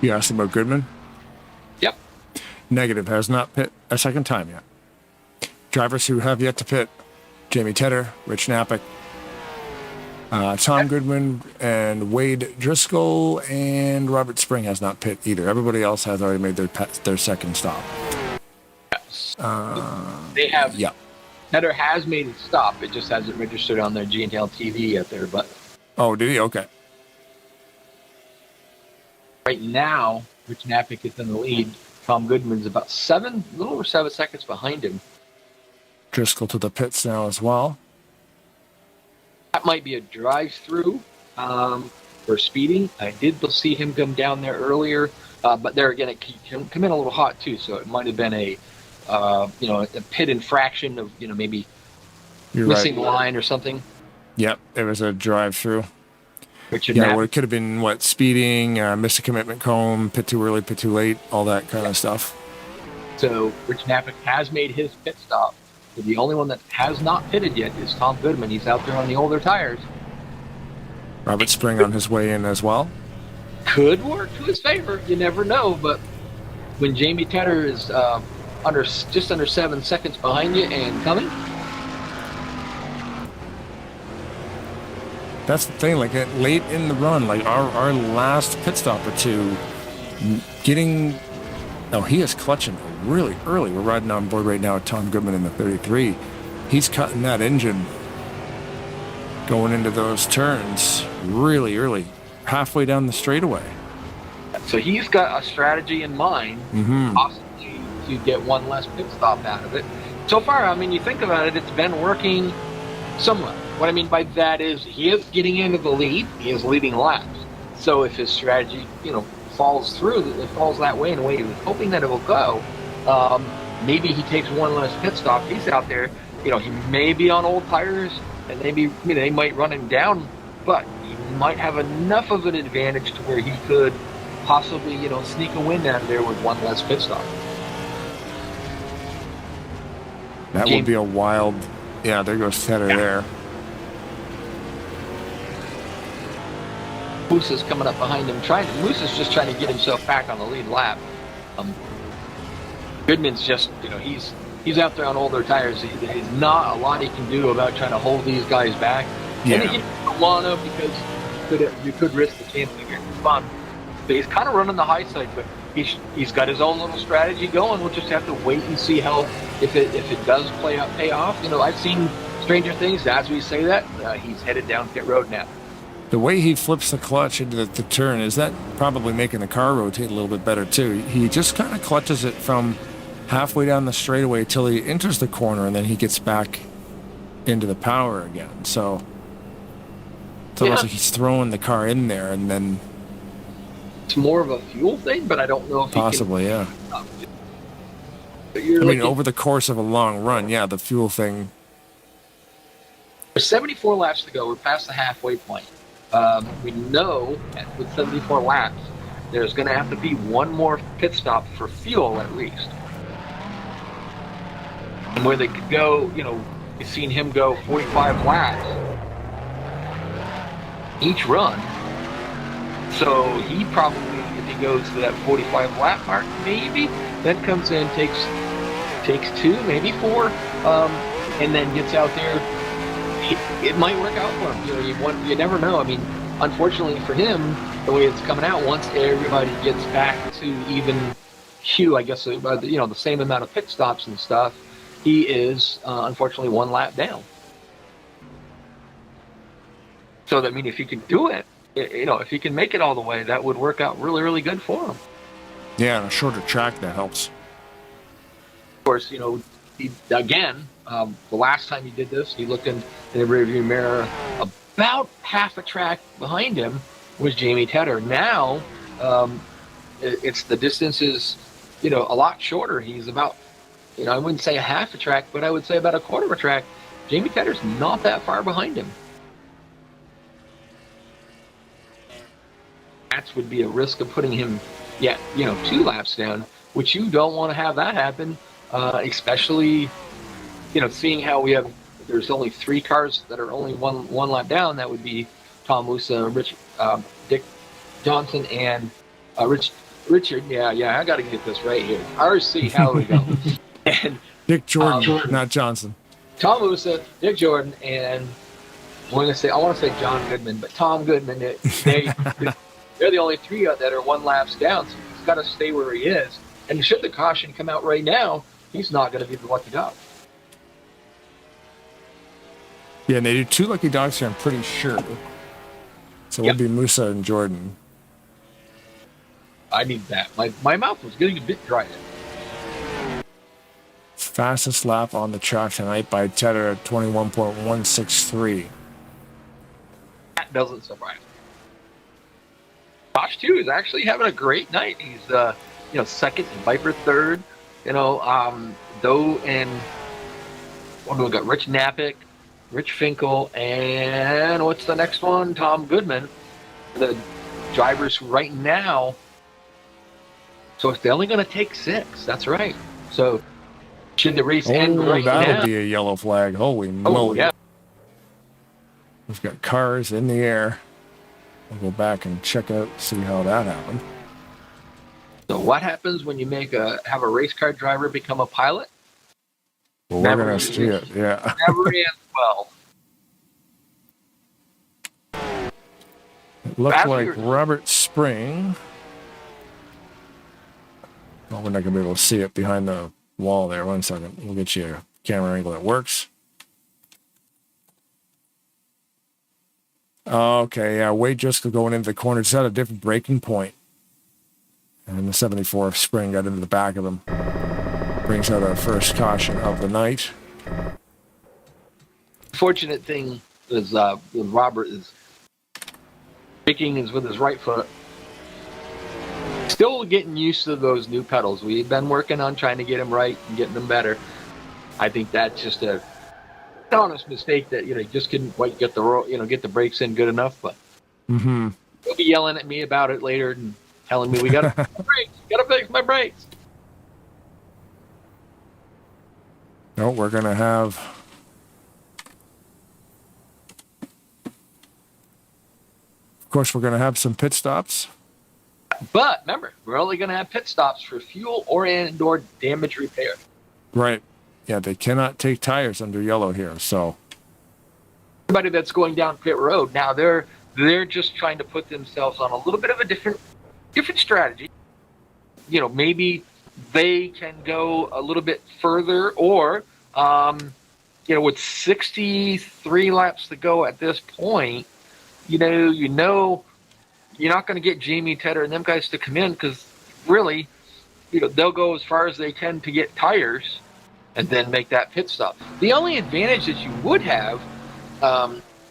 You asked about Goodman? Yep. Negative, has not pit a second time yet. Drivers who have yet to pit: Jamie Tedder, Rich Napick, Tom Goodman, and Wade Driscoll, and Robert Spring has not pit either. Everybody else has already made their second stop. Yes. They have. Yeah. Tedder has made a stop. It just hasn't registered on their Untitled TV yet there. But oh, did he? Okay. Right now, Rich Napick is in the lead. Tom Goodman's about a little over 7 seconds behind him. Driscoll to the pits now as well. That might be a drive-through for speeding. I did see him come down there earlier, but there again, it can come in a little hot too. So it might have been a pit infraction of maybe You're missing right. the line or something. Yep, it was a drive-through. Richard Yeah, Napick. well, it could have been speeding, missed a commitment cone, pit too early, pit too late, all that kind of stuff. So Rich Napick has made his pit stop. But the only one that has not pitted yet is Tom Goodman. He's out there on the older tires. Robert Spring on his way in as well. Could work to his favor. You never know. But when Jamie Tedder is just under 7 seconds behind you and coming, That's the thing, late in the run, our last pit stop or two, he is clutching really early. We're riding on board right now with Tom Goodman in the 33. He's cutting that engine going into those turns really early, halfway down the straightaway. So he's got a strategy in mind, possibly to get one less pit stop out of it. So far, I mean, you think about it, it's been working somewhat. What I mean by that is he is getting into the lead. He is leading laps. So if his strategy, falls through, it falls that way in a way he was hoping that it will go, maybe he takes one less pit stop. He's out there, he may be on old tires, and maybe they might run him down, but he might have enough of an advantage to where he could possibly, sneak a win out of there with one less pit stop. That would be a wild. Yeah, there goes Tedder there. Moose is coming up behind him. Moose is just trying to get himself back on the lead lap. Goodman's just, he's out there on older tires. There's not a lot he can do about trying to hold these guys back. Yeah. And he doesn't want to, because you could risk the chance of getting spun. But he's kind of running the high side, but he's got his own little strategy going. We'll just have to wait and see how, if it does pay off. I've seen stranger things. As we say that, he's headed down pit road now. The way he flips the clutch into the turn, is that probably making the car rotate a little bit better too. He just kind of clutches it from halfway down the straightaway till he enters the corner, and then he gets back into the power again. So it's almost like he's throwing the car in there, and then it's more of a fuel thing, but I don't know if possibly, I mean, over the course of a long run, the fuel thing. There's 74 laps to go. We're past the halfway point. We know with 74 laps, there's going to have to be one more pit stop for fuel at least. And where they could go, you've seen him go 45 laps each run. So he probably, if he goes to that 45 lap mark, maybe, then comes in, takes 2, maybe 4, and then gets out there. It might work out for him. You never know. I mean, unfortunately for him, the way it's coming out, once everybody gets back to even queue, I guess, the same amount of pit stops and stuff, he is unfortunately one lap down. So, I mean, if he can do it, if he can make it all the way, that would work out really, really good for him. Yeah, on a shorter track, that helps. Of course, the last time he did this, he looked in the rearview mirror. About half a track behind him was Jamie Tedder. Now, it's the distance is, a lot shorter. He's about, I wouldn't say a half a track, but I would say about a quarter of a track. Jamie Tedder's not that far behind him. That would be a risk of putting him, 2 laps down, which you don't want to have that happen, especially, seeing how there's only 3 cars that are only one lap down. That would be Tom Musa, Dick Johnson, and Richard. Yeah, I got to get this right here. RC, how we go? And Dick Jordan, not Johnson. Tom Musa, Dick Jordan, and I want to say John Goodman, but Tom Goodman. They're the only 3 that are 1 laps down, so he's got to stay where he is. And should the caution come out right now, he's not going to be the lucky dog. Yeah, and they do 2 lucky dogs here, I'm pretty sure. So it'll be Musa and Jordan. I need that. My mouth was getting a bit dry there. Fastest lap on the track tonight by Tedder at 21.163. That doesn't surprise me. Josh, too, is actually having a great night. He's, second and Viper third. Doe and we got Rich Napick, Rich Finkel, and what's the next one? Tom Goodman. The drivers right now. So if they're only going to take 6, that's right. So should the race end right now? That'll be a yellow flag. Holy moly. Yeah. We've got cars in the air. We'll go back and check out, see how that happened. So what happens when you have a race car driver become a pilot? Well, we're going to see it, yeah. Never ends well. It looked like Robert Spring Well, we're not going to be able to see it behind the wall there. 1 second. We'll get you a camera angle that works. Okay, yeah, Wade Driscoll going into the corner. It's at a different breaking point. And the 74th spring got into the back of him. Brings out our first caution of the night. Fortunate thing is with Robert is braking is with his right foot. Still getting used to those new pedals. We've been working on trying to get them right and getting them better. I think that's just a honest mistake that he just couldn't quite get get the brakes in good enough. But he'll be yelling at me about it later and telling me we got to fix my brakes. Got to fix my brakes. No, we're going to have. Of course, we're going to have some pit stops. But remember, we're only going to have pit stops for fuel or damage repair. Right. Yeah, they cannot take tires under yellow here. So everybody that's going down pit road now, they're just trying to put themselves on a little bit of a different strategy. Maybe they can go a little bit further, or with 63 laps to go at this point, you're not going to get Jamie, Tedder, and them guys to come in because really, they'll go as far as they can to get tires and then make that pit stop. The only advantage that you would have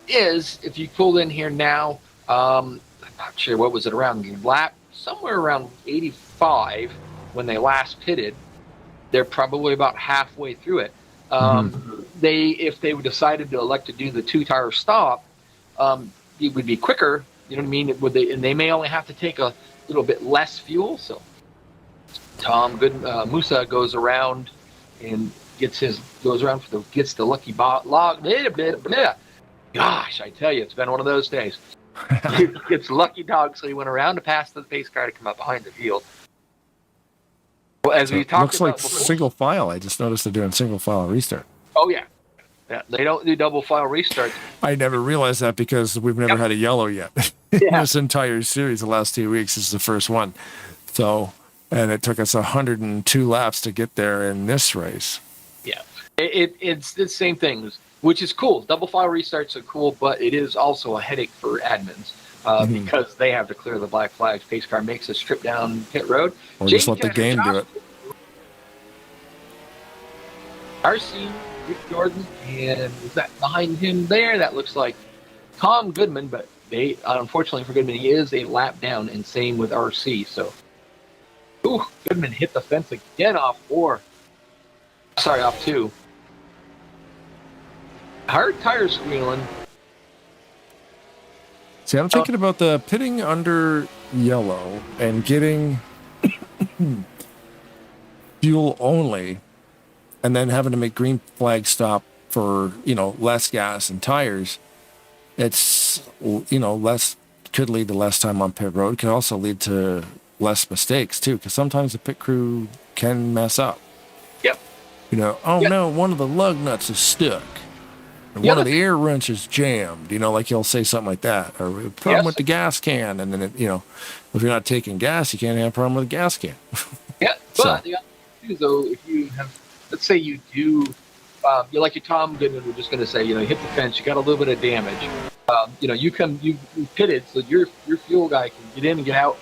is if you pulled in here now, I'm not sure, what was it, around lap, somewhere around 85 when they last pitted. They're probably about halfway through it. If they decided to elect to do the 2-tire stop, it would be quicker. You know what I mean? And they may only have to take a little bit less fuel. So Musa goes around and gets the lucky log. Gosh, I tell you, it's been one of those days. He gets lucky dog, so he went around to pass the pace car to come up behind the field. Well, as we talked looks about like before, single file. I just noticed they're doing single file restart. Oh yeah, they don't do double file restarts. I never realized that because we've never had a yellow yet. In this entire series, the last 2 weeks, this is the first one. So, and it took us 102 laps to get there in this race. Yeah, it's the same thing, which is cool. Double file restarts are cool, but it is also a headache for admins because they have to clear the black flags. Pace car makes a trip down pit road. Or just let the game do it. RC, Rick Jordan, and is that behind him there? That looks like Tom Goodman, but unfortunately for Goodman, he is a lap down, and same with RC. So, Goodman hit the fence again off 2. Hard tire squealing. See, I'm thinking about the pitting under yellow and getting fuel only, and then having to make green flag stop for, less gas and tires. It's, could lead to less time on pit road. Could also lead to less mistakes too, because sometimes the pit crew can mess up. Yep. No, one of the lug nuts is stuck. Or one of the air wrenches jammed, like he'll say something like that. Or a problem with the gas can. And then, if you're not taking gas, you can't have a problem with the gas can. Yeah, but the other thing is, though, if you have, let's say you do, you're like your Tom Goodman, we're just going to say, hit the fence, you got a little bit of damage. You pitted, so your fuel guy can get in and get out,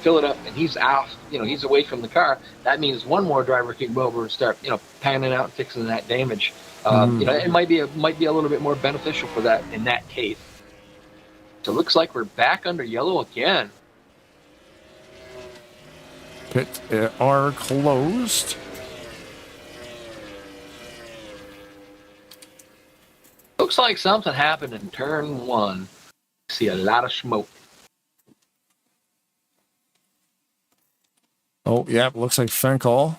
fill it up, and he's out, he's away from the car. That means one more driver can go over and start, panning out and fixing that damage. It might be a little bit more beneficial for that in that case. So it looks like we're back under yellow again. Pit are closed. Looks like something happened in turn 1. See a lot of smoke. Oh, yeah, looks like Fenkel.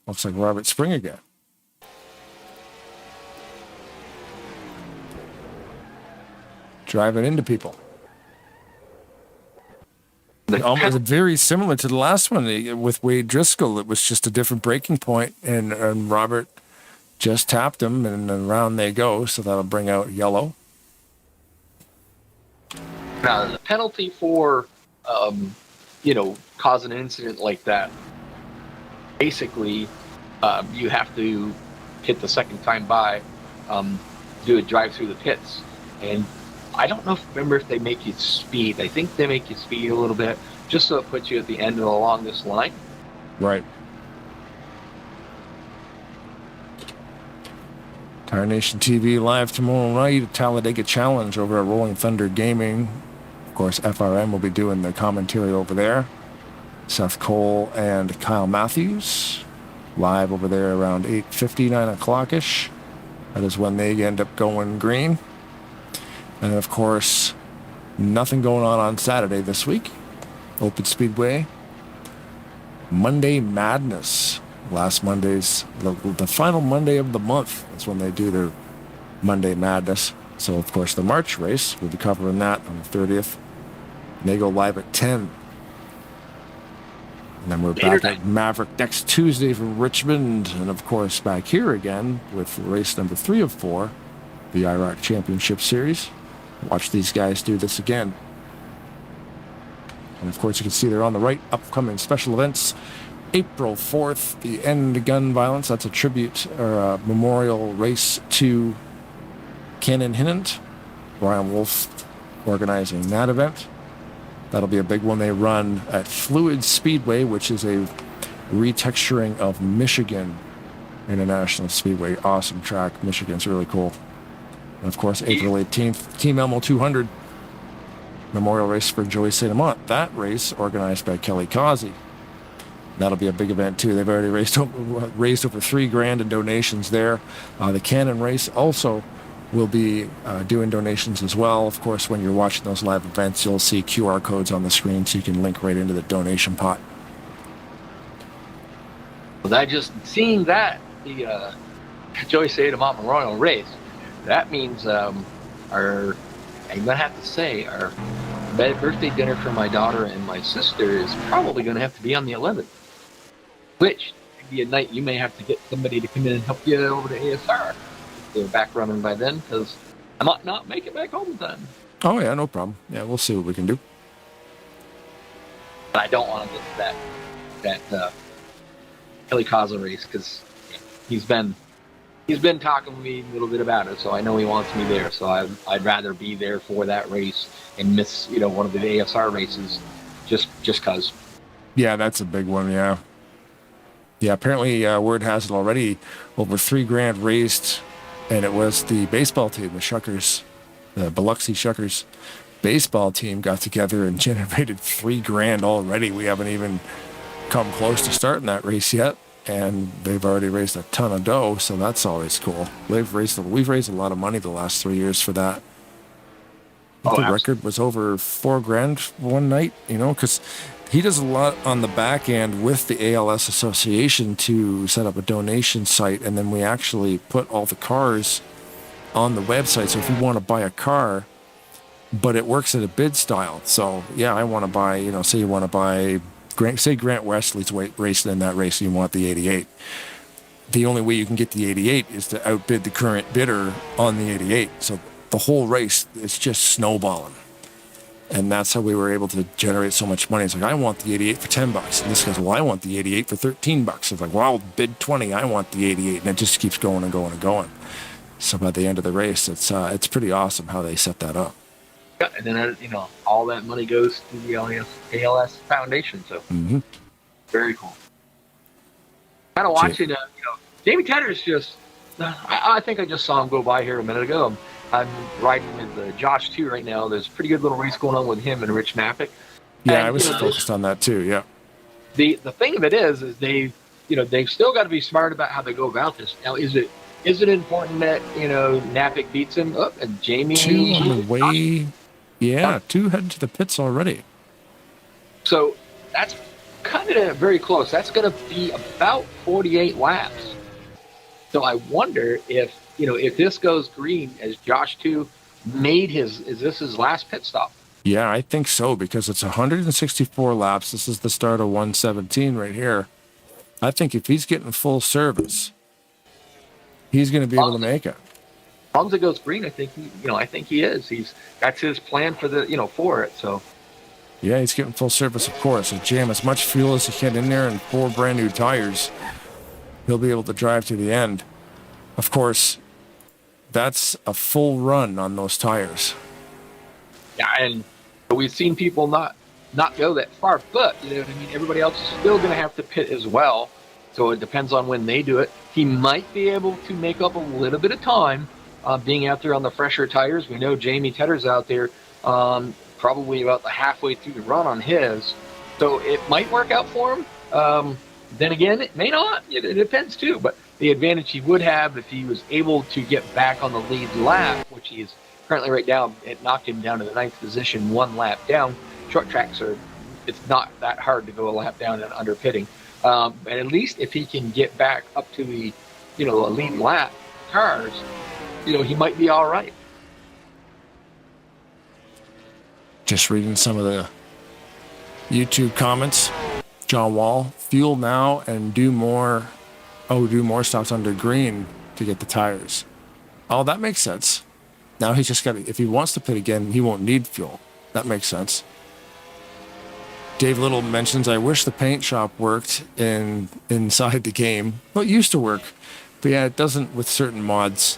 Looks like Robert Spring again. Driving into people. Almost very similar to the last one with Wade Driscoll. It was just a different breaking point, and Robert just tapped him, and around they go. So that'll bring out yellow. Now, the penalty for, causing an incident like that, basically, you have to hit the second time by, do a drive through the pits. And I don't remember if they make you speed. I think they make you speed a little bit, just so it puts you at the end of the longest line. Right. Tarnation TV live tomorrow night, Talladega Challenge over at Rolling Thunder Gaming. Of course, FRM will be doing the commentary over there. Seth Cole and Kyle Matthews live over there around 8:50, 9 o'clock-ish. That is when they end up going green. And of course, nothing going on Saturday this week. Open Speedway. Monday Madness. Last Monday's, the final Monday of the month is when they do their Monday Madness. So, of course, the March race, we'll be covering that on the 30th. And they go live at 10. And then we're back at Maverick next Tuesday from Richmond. And, of course, back here again with race number 3 of 4, the IROC Championship Series. Watch these guys do this again. And, of course, you can see there on the right, upcoming special events. April 4th, the End Gun Violence. That's a tribute or a memorial race to Canon Hinnant. Brian Wolf organizing that event. That'll be a big one they run at Fluid Speedway, which is a retexturing of Michigan International Speedway. Awesome track. Michigan's really cool. And of course, April 18th, Team Elmo 200 memorial race for Joey St. Amant. That race organized by Kelly Causey. That'll be a big event too. They've already raised over $3,000 in donations there. The Canon race also will be doing donations as well. Of course, when you're watching those live events, you'll see QR codes on the screen so you can link right into the donation pot. Well, that just seeing that the Joey St. Amant Memorial race, that means I'm gonna have to say our birthday dinner for my daughter and my sister is probably gonna have to be on the 11th. Which could be a night you may have to get somebody to come in and help you over to ASR. If they're back running by then, because I might not make it back home in time. Oh, yeah, no problem. Yeah, we'll see what we can do. But I don't want to get to that Kelly Causey race, because he's been talking to me a little bit about it, so I know he wants me there. So I'd rather be there for that race and miss, one of the ASR races just because. Yeah, that's a big one, yeah. Yeah, apparently word has it already, over $3,000 raised, and it was the baseball team, the Shuckers, the Biloxi Shuckers baseball team got together and generated $3,000 already. We haven't even come close to starting that race yet, and they've already raised a ton of dough, so that's always cool. We've raised a lot of money the last 3 years for that. The record was over $4,000 one night, because he does a lot on the back end with the ALS Association to set up a donation site, and then we actually put all the cars on the website. So if you want to buy a car, but it works at a bid style. So yeah, I want to buy, say you want to buy, say Grant Wesley's racing in that race, and you want the 88. The only way you can get the 88 is to outbid the current bidder on the 88. So the whole race is just snowballing. And that's how we were able to generate so much money. It's like, I want the 88 for $10. And this goes, well, I want the 88 for $13. It's like, well, I'll bid 20. I want the 88. And it just keeps going and going and going. So by the end of the race, it's pretty awesome how they set that up. Yeah, and then, all that money goes to the ALS Foundation. So very cool. Kind of watching, Jamie Tedder's just, I think I just saw him go by here a minute ago. I'm riding with Josh too right now. There's a pretty good little race going on with him and Rich Napick. Yeah, and, I was focused on that too. Yeah. The thing of it is they've still got to be smart about how they go about this. Now, is it important that Napick beats him up and Jamie? 2 on the way. Yeah, 2 heading to the pits already. So that's kind of very close. That's going to be about 48 laps. So I wonder if this goes green, as Josh 2 is this his last pit stop? Yeah, I think so, because it's 164 laps. This is the start of 117 right here. I think if he's getting full service, he's going to be able to make it. long as it goes green, I think he is. That's his plan for for it. So Yeah, he's getting full service, of course. So jam as much fuel as he can in there and 4 brand new tires. He'll be able to drive to the end. Of course, that's a full run on those tires. yeah, and we've seen people not go that far, but you know what I mean. Everybody else is still going to have to pit as well. So it depends on when they do it. He might be able to make up a little bit of time being out there on the fresher tires. We know Jamie Tedder's out there probably about the halfway through the run on his. So it might work out for him. Then again, it may not. It depends too. But the advantage he would have if he was able to get back on the lead lap, which he is currently right now, it knocked him down to the 9th position, 1 lap down. Short tracks it's not that hard to go a lap down and under pitting. And at least if he can get back up to the, a lead lap cars, he might be all right. Just reading some of the YouTube comments. John Wall, fuel now and do more stops under green to get the tires. Oh, that makes sense. Now he's just got to, if he wants to pit again, he won't need fuel. That makes sense. Dave Little mentions, I wish the paint shop worked inside the game. Well, it used to work. But yeah, it doesn't with certain mods.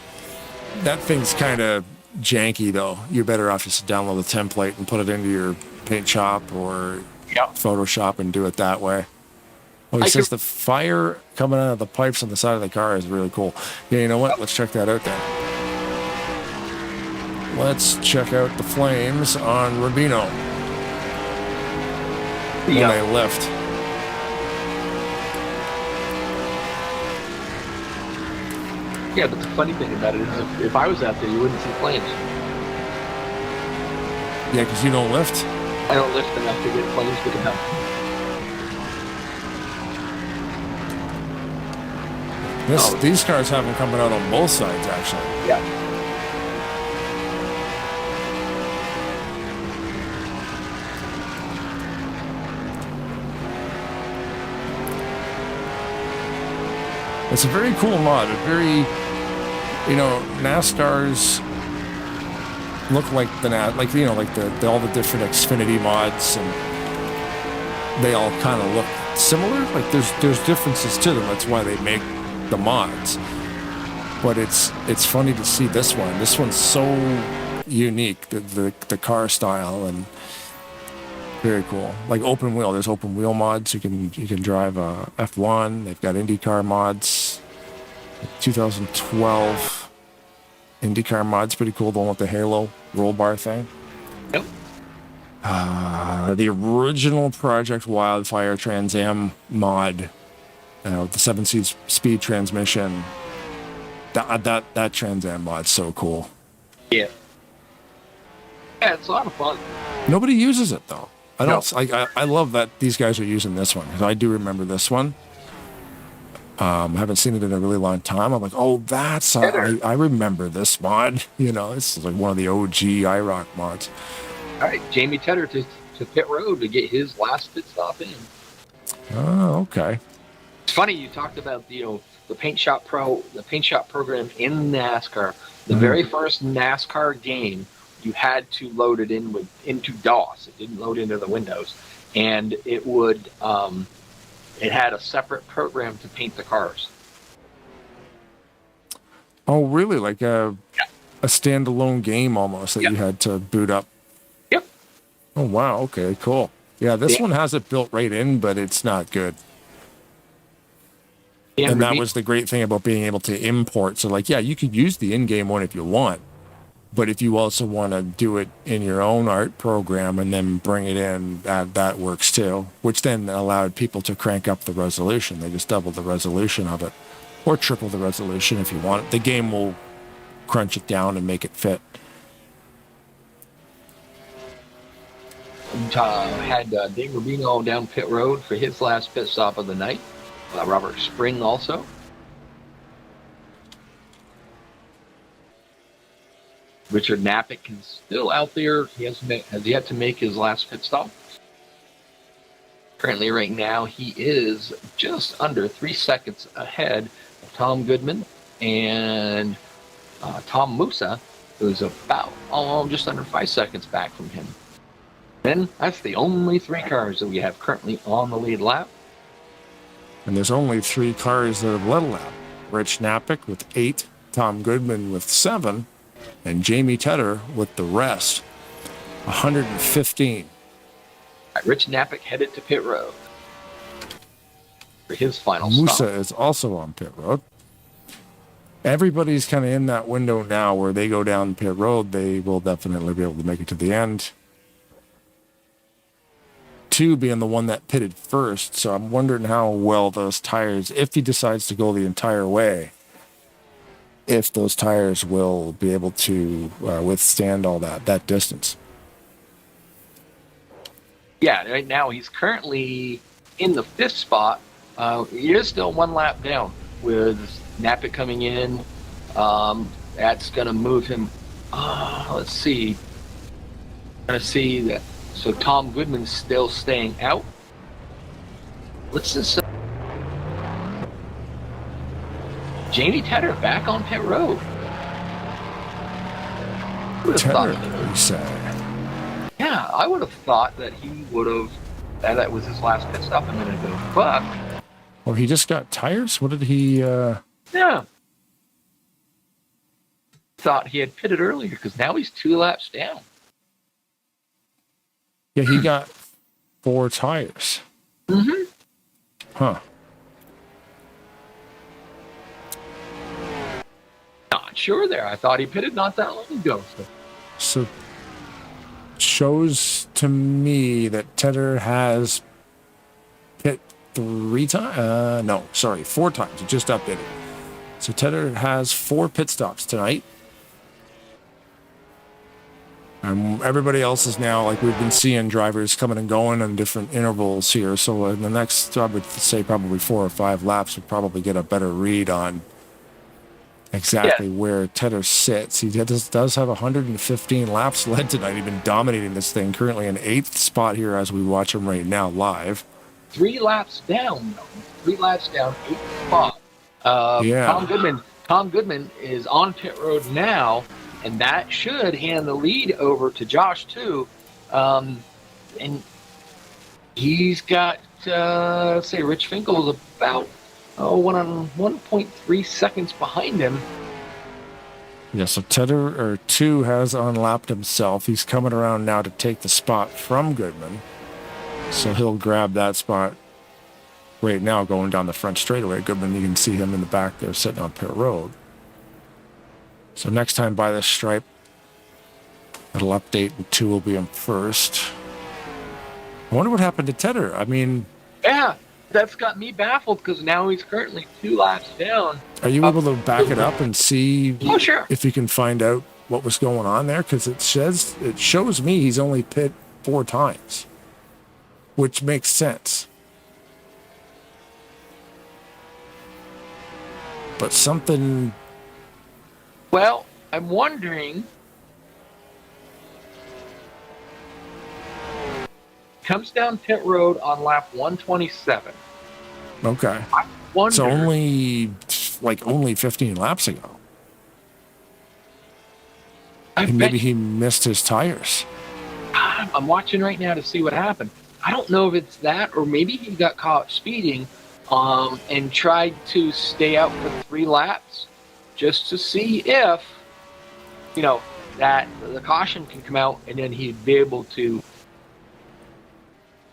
That thing's kind of janky, though. You're better off just to download the template and put it into your paint shop or Photoshop and do it that way. Oh, he says the fire coming out of the pipes on the side of the car is really cool. Yeah, you know what? Let's check that out then. Let's check out the flames on Rubino. When they lift. Yeah, but the funny thing about it is if I was out there, you wouldn't see flames. Yeah, because you don't lift? I don't lift enough to get flames big enough. These cars have them coming out on both sides, actually. Yeah. It's a very cool mod. NASCAR's look like all the different Xfinity mods, and they all kind of look similar. Like there's differences to them. That's why they make the mods. But it's funny to see this one. This one's so unique, the car style, and very cool. Like open wheel. There's open wheel mods. You can drive a F1. They've got IndyCar mods. 2012 IndyCar mod's pretty cool. The one with the Halo roll bar thing. Yep. The original Project Wildfire Trans Am mod. The 7-speed transmission. That Trans Am mod's so cool. Yeah. Yeah, it's a lot of fun. Nobody uses it though. I love that these guys are using this one because I do remember this one. I haven't seen it in a really long time. I'm like, oh, I remember this mod. This is like one of the OG IROC mods. All right, Jamie Tedder to pit road to get his last pit stop in. Oh, okay. It's funny you talked about the paint shop program in NASCAR. The very first NASCAR game, you had to load it into DOS. It didn't load into the Windows, and it would it had a separate program to paint the cars. Oh, really? Like a standalone game almost that you had to boot up. Yep. Oh wow. Okay. Cool. Yeah, this one has it built right in, but it's not good. And that was the great thing about being able to import. So, you could use the in-game one if you want. But if you also want to do it in your own art program and then bring it in, that works too, which then allowed people to crank up the resolution. They just doubled the resolution of it, or triple the resolution if you want it. The game will crunch it down and make it fit. Had Dave Rubino down pit road for his last pit stop of the night. Robert Spring also. Richard Napick is still out there. He has yet to make his last pit stop. Currently, right now, he is just under 3 seconds ahead of Tom Goodman and Tom Musa, who's about just under 5 seconds back from him. And that's the only 3 cars that we have currently on the lead lap. And there's only 3 cars that have led a lap. Rich Knappich with 8, Tom Goodman with 7, and Jamie Tedder with the rest, 115. Rich Knappich headed to pit road for his final Musa stop. is also on pit road. Everybody's kind of in that window now where they go down pit road. They will definitely be able to make it to the end. 2 being the one that pitted first, so I'm wondering how well those tires, if he decides to go the entire way, if those tires will be able to withstand all that distance. Yeah, right now he's currently in the 5th spot. He is still 1 lap down with Knappich coming in. That's going to move him. Let's see. Going to see that. So Tom Goodman's still staying out. What's this? Jamie Tedder back on pit road. Tedder, you say? Yeah, I would have thought that he would have. That was his last pit stop a minute ago. But Well, he just got tires? What did he... yeah. Thought he had pitted earlier because now he's 2 laps down. Yeah, he got 4 tires. Mm-hmm. Huh. Not sure there. I thought he pitted not that long ago. So shows to me that Tedder has pit 3 times. No, sorry, 4 times. He just updated. So Tedder has 4 pit stops tonight. Everybody else is now, like we've been seeing drivers coming and going in different intervals here. So in the next, I would say probably 4 or 5 laps, we'll probably get a better read on exactly where Tedder sits. He does have 115 laps led tonight. He's been dominating this thing, currently in 8th spot here as we watch him right now live. 3 laps down, though. 3 laps down, 8th spot. Tom Goodman is on pit road now, and that should hand the lead over to Josh too. And he's got, say, Rich Finkel is about 1.3 seconds behind him. Yeah, so Tedder 2 has unlapped himself. He's coming around now to take the spot from Goodman. So he'll grab that spot right now going down the front straightaway. Goodman, you can see him in the back there sitting on pit road. So next time by this stripe, it'll update and 2 will be in first. I wonder what happened to Tedder. I mean... Yeah, that's got me baffled because now he's currently 2 laps down. Are you able to back it up and see sure. if you can find out what was going on there? Because it shows me he's only pit 4 times, which makes sense. But something... Well, I'm wondering... Comes down pit road on lap 127. Okay. I wonder... So only 15 laps ago. Maybe he missed his tires. I'm watching right now to see what happened. I don't know if it's that or maybe he got caught speeding and tried to stay out for 3 laps just to see if, that the caution can come out and then he'd be able to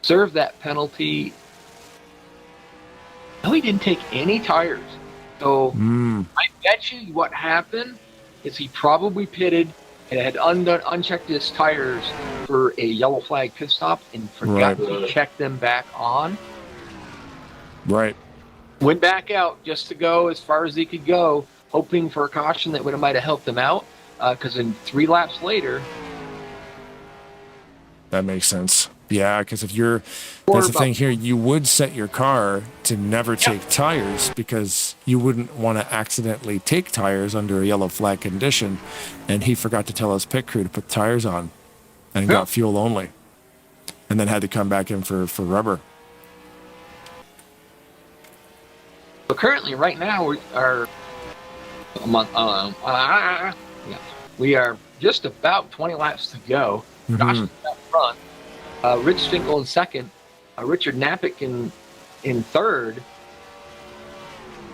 serve that penalty. No, he didn't take any tires. So I bet you what happened is he probably pitted and had unchecked his tires for a yellow flag pit stop and forgot to check them back on. Right. Went back out just to go as far as he could go, hoping for a caution that might have helped him out. Because in 3 laps later... That makes sense. Yeah, because if that's the thing here, you would set your car to never take tires because you wouldn't want to accidentally take tires under a yellow flag condition. And he forgot to tell his pit crew to put tires on and got fuel only. And then had to come back in for rubber. But currently, right now, a month. Yeah, we are just about 20 laps to go. Josh is out front. Rich Finkel in second. Richard Napick in third.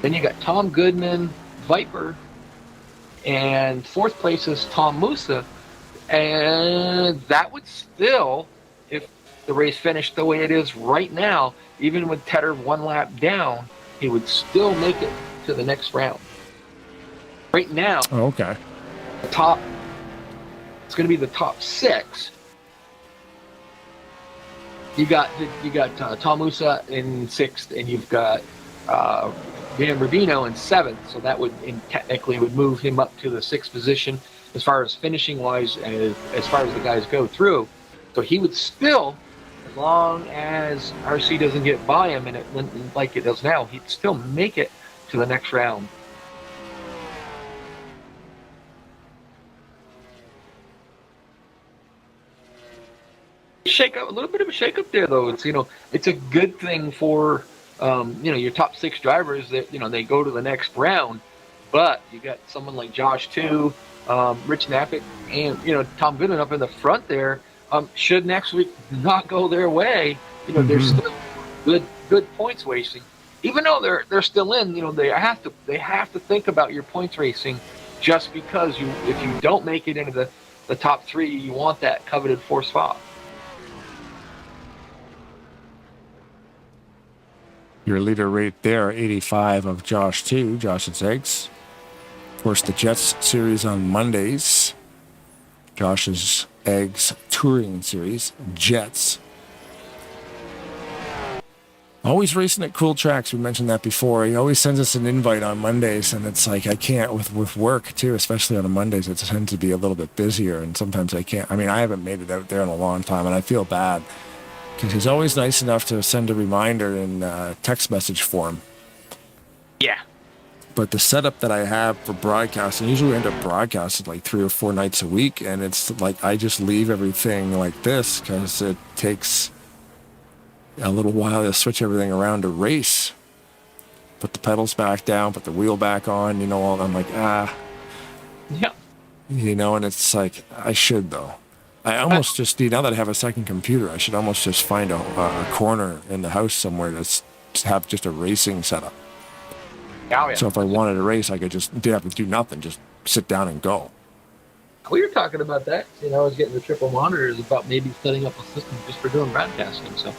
Then you got Tom Goodman, Viper, and fourth place is Tom Musa. And that would still, if the race finished the way it is right now, even with Tedder 1 lap down, he would still make it to the next round. Right now, Okay. it's going to be the top 6. You got Tom Musa in 6th, and you've got Dan Rubino in 7th. So that would technically would move him up to the 6th position as far as finishing wise, as far as the guys go through. So he would still, as long as RC doesn't get by him and it like it does now, he'd still make it to the next round. Shake up, a little bit of a shake up there, though. It's it's a good thing for your top 6 drivers that they go to the next round. But you got someone like Josh too, Rich Napick, and Tom Goodman up in the front there. Should next week not go their way, there's still good points racing. Even though they're still in, they have to think about your points racing, just because if you don't make it into the top 3, you want that coveted 4th spot. Your leader right there, 85 of Josh too. Josh's eggs. Of course, the Jets series on Mondays. Josh's eggs touring series, Jets. Always racing at cool tracks. We mentioned that before. He always sends us an invite on Mondays, and it's like I can't with work too, especially on the Mondays. It tends to be a little bit busier, and sometimes I can't. I mean, I haven't made it out there in a long time, and I feel bad. Because he's always nice enough to send a reminder in text message form. Yeah. But the setup that I have for broadcasting, usually I end up broadcasting like 3 or 4 nights a week, and it's like I just leave everything like this because it takes a little while to switch everything around to race. Put the pedals back down, put the wheel back on, I'm like, Yeah. And it's like, I should though. I almost just need, now that I have a second computer, I should almost just find a corner in the house somewhere to have just a racing setup. Oh, yeah. So if I wanted to race, I could just didn't have to do nothing, just sit down and go. We were talking about that. I was getting the triple monitors about maybe setting up a system just for doing broadcasting. So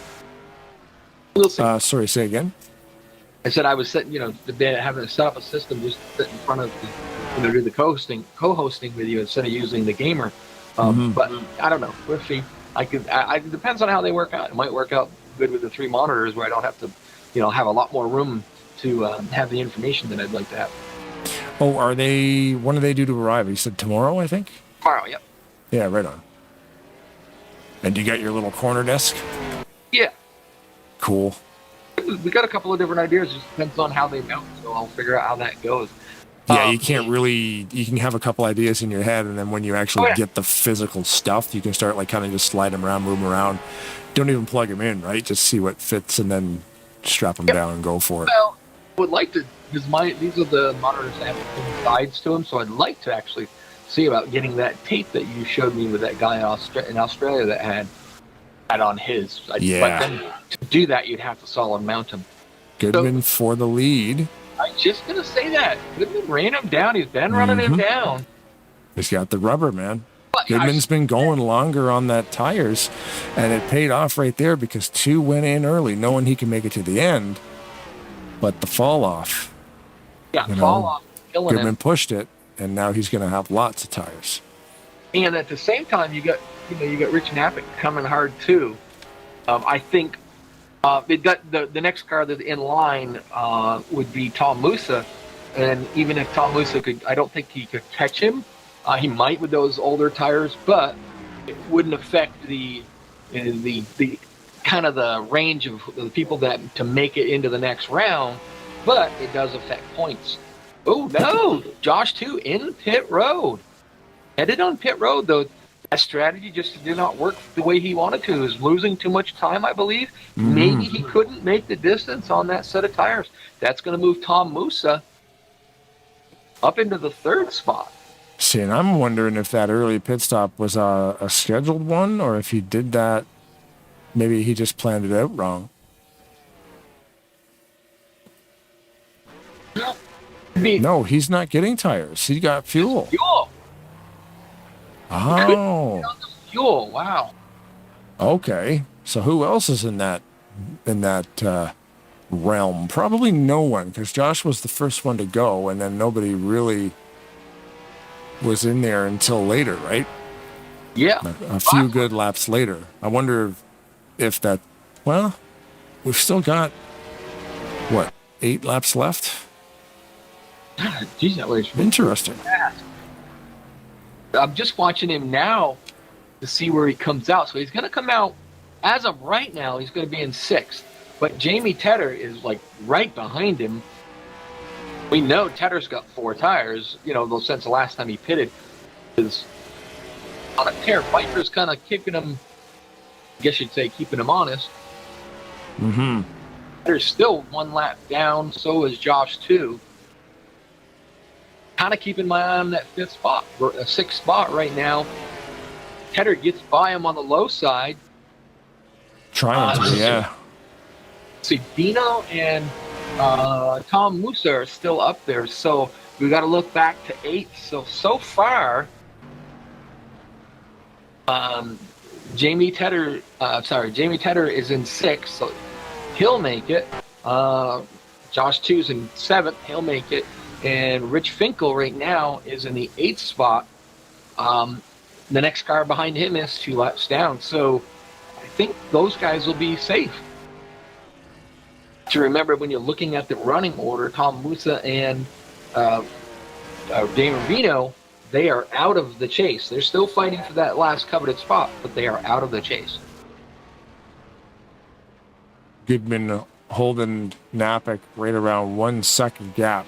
we'll see. Sorry, say again. I said I was setting, having to set up a system just to sit in front of do the co-hosting with you instead of using the gamer. But I don't know. We'll see. It depends on how they work out. It might work out good with the 3 monitors where I don't have to, have a lot more room to have the information that I'd like to have. Oh, when are they due to arrive? You said tomorrow, I think? Tomorrow, yep. Yeah, right on. And you got your little corner desk? Yeah. Cool. We got a couple of different ideas. It just depends on how they mount, so I'll figure out how that goes. Yeah, you can have a couple ideas in your head, and then when you actually get the physical stuff, you can start kind of just slide them around, move them around. Don't even plug them in, right? Just see what fits and then strap them down and go for it. Well, I would like to, because these are the monitors that have sides to them, so I'd like to actually see about getting that tape that you showed me with that guy in Australia that had on his. But then to do that, you'd have to solid mount him. Goodman for the lead. I'm just going to say that. Goodman ran him down. He's been running him down. He's got the rubber, man. Goodman's been going longer on that tires, and it paid off right there because 2 went in early, knowing he can make it to the end. But the fall off. Yeah, fall off. Killing Goodman him. pushed it, and now he's going to have lots of tires. And at the same time, you got Rich Napick coming hard too. I think it got the next car that's in line would be Tom Musa, and even if Tom Musa could, I don't think he could catch him. He might with those older tires, but it wouldn't affect the kind of the range of the people that to make it into the next round. But it does affect points. Oh no, Josh too in pit road. Headed on pit road though. That strategy just did not work the way he wanted to. He was losing too much time, I believe. Maybe he couldn't make the distance on that set of tires. That's going to move Tom Musa up into the third spot. See, and I'm wondering if that early pit stop was a scheduled one, or if he did that, maybe he just planned it out wrong. No, he's not getting tires. He got fuel. Fuel. Oh. Fuel. Wow. Okay. So who else is in that realm? Probably no one, because Josh was the first one to go, and then nobody really was in there until later, right? Yeah. A few good laps later. I wonder if that. Well, we've still got what, 8 laps left. Geez, that was Interesting. fast. I'm just watching him now to see where he comes out. So he's going to come out, as of right now, he's going to be in 6th. But Jamie Tedder is like right behind him. We know Tedder's got 4 tires, since the last time he pitted. Is on a tear. Viper's kind of kicking him, I guess you'd say, keeping him honest. Mm-hmm. Tedder's still 1 lap down, so is Josh too. Kind of keeping my eye on that 5th spot, or a 6th spot right now. Tedder gets by him on the low side. Trying to, yeah. See, Dino and Tom Musa are still up there, so we got to look back to 8th. So far, Jamie Tedder is in 6th, so he'll make it. Josh 2's in 7th, he'll make it. And Rich Finkel right now is in the 8th spot. The next car behind him is 2 laps down. So I think those guys will be safe. To remember, when you're looking at the running order, Tom Musa and Damon Vino, they are out of the chase. They're still fighting for that last coveted spot, but they are out of the chase. Goodman holding Napick right around 1 second gap.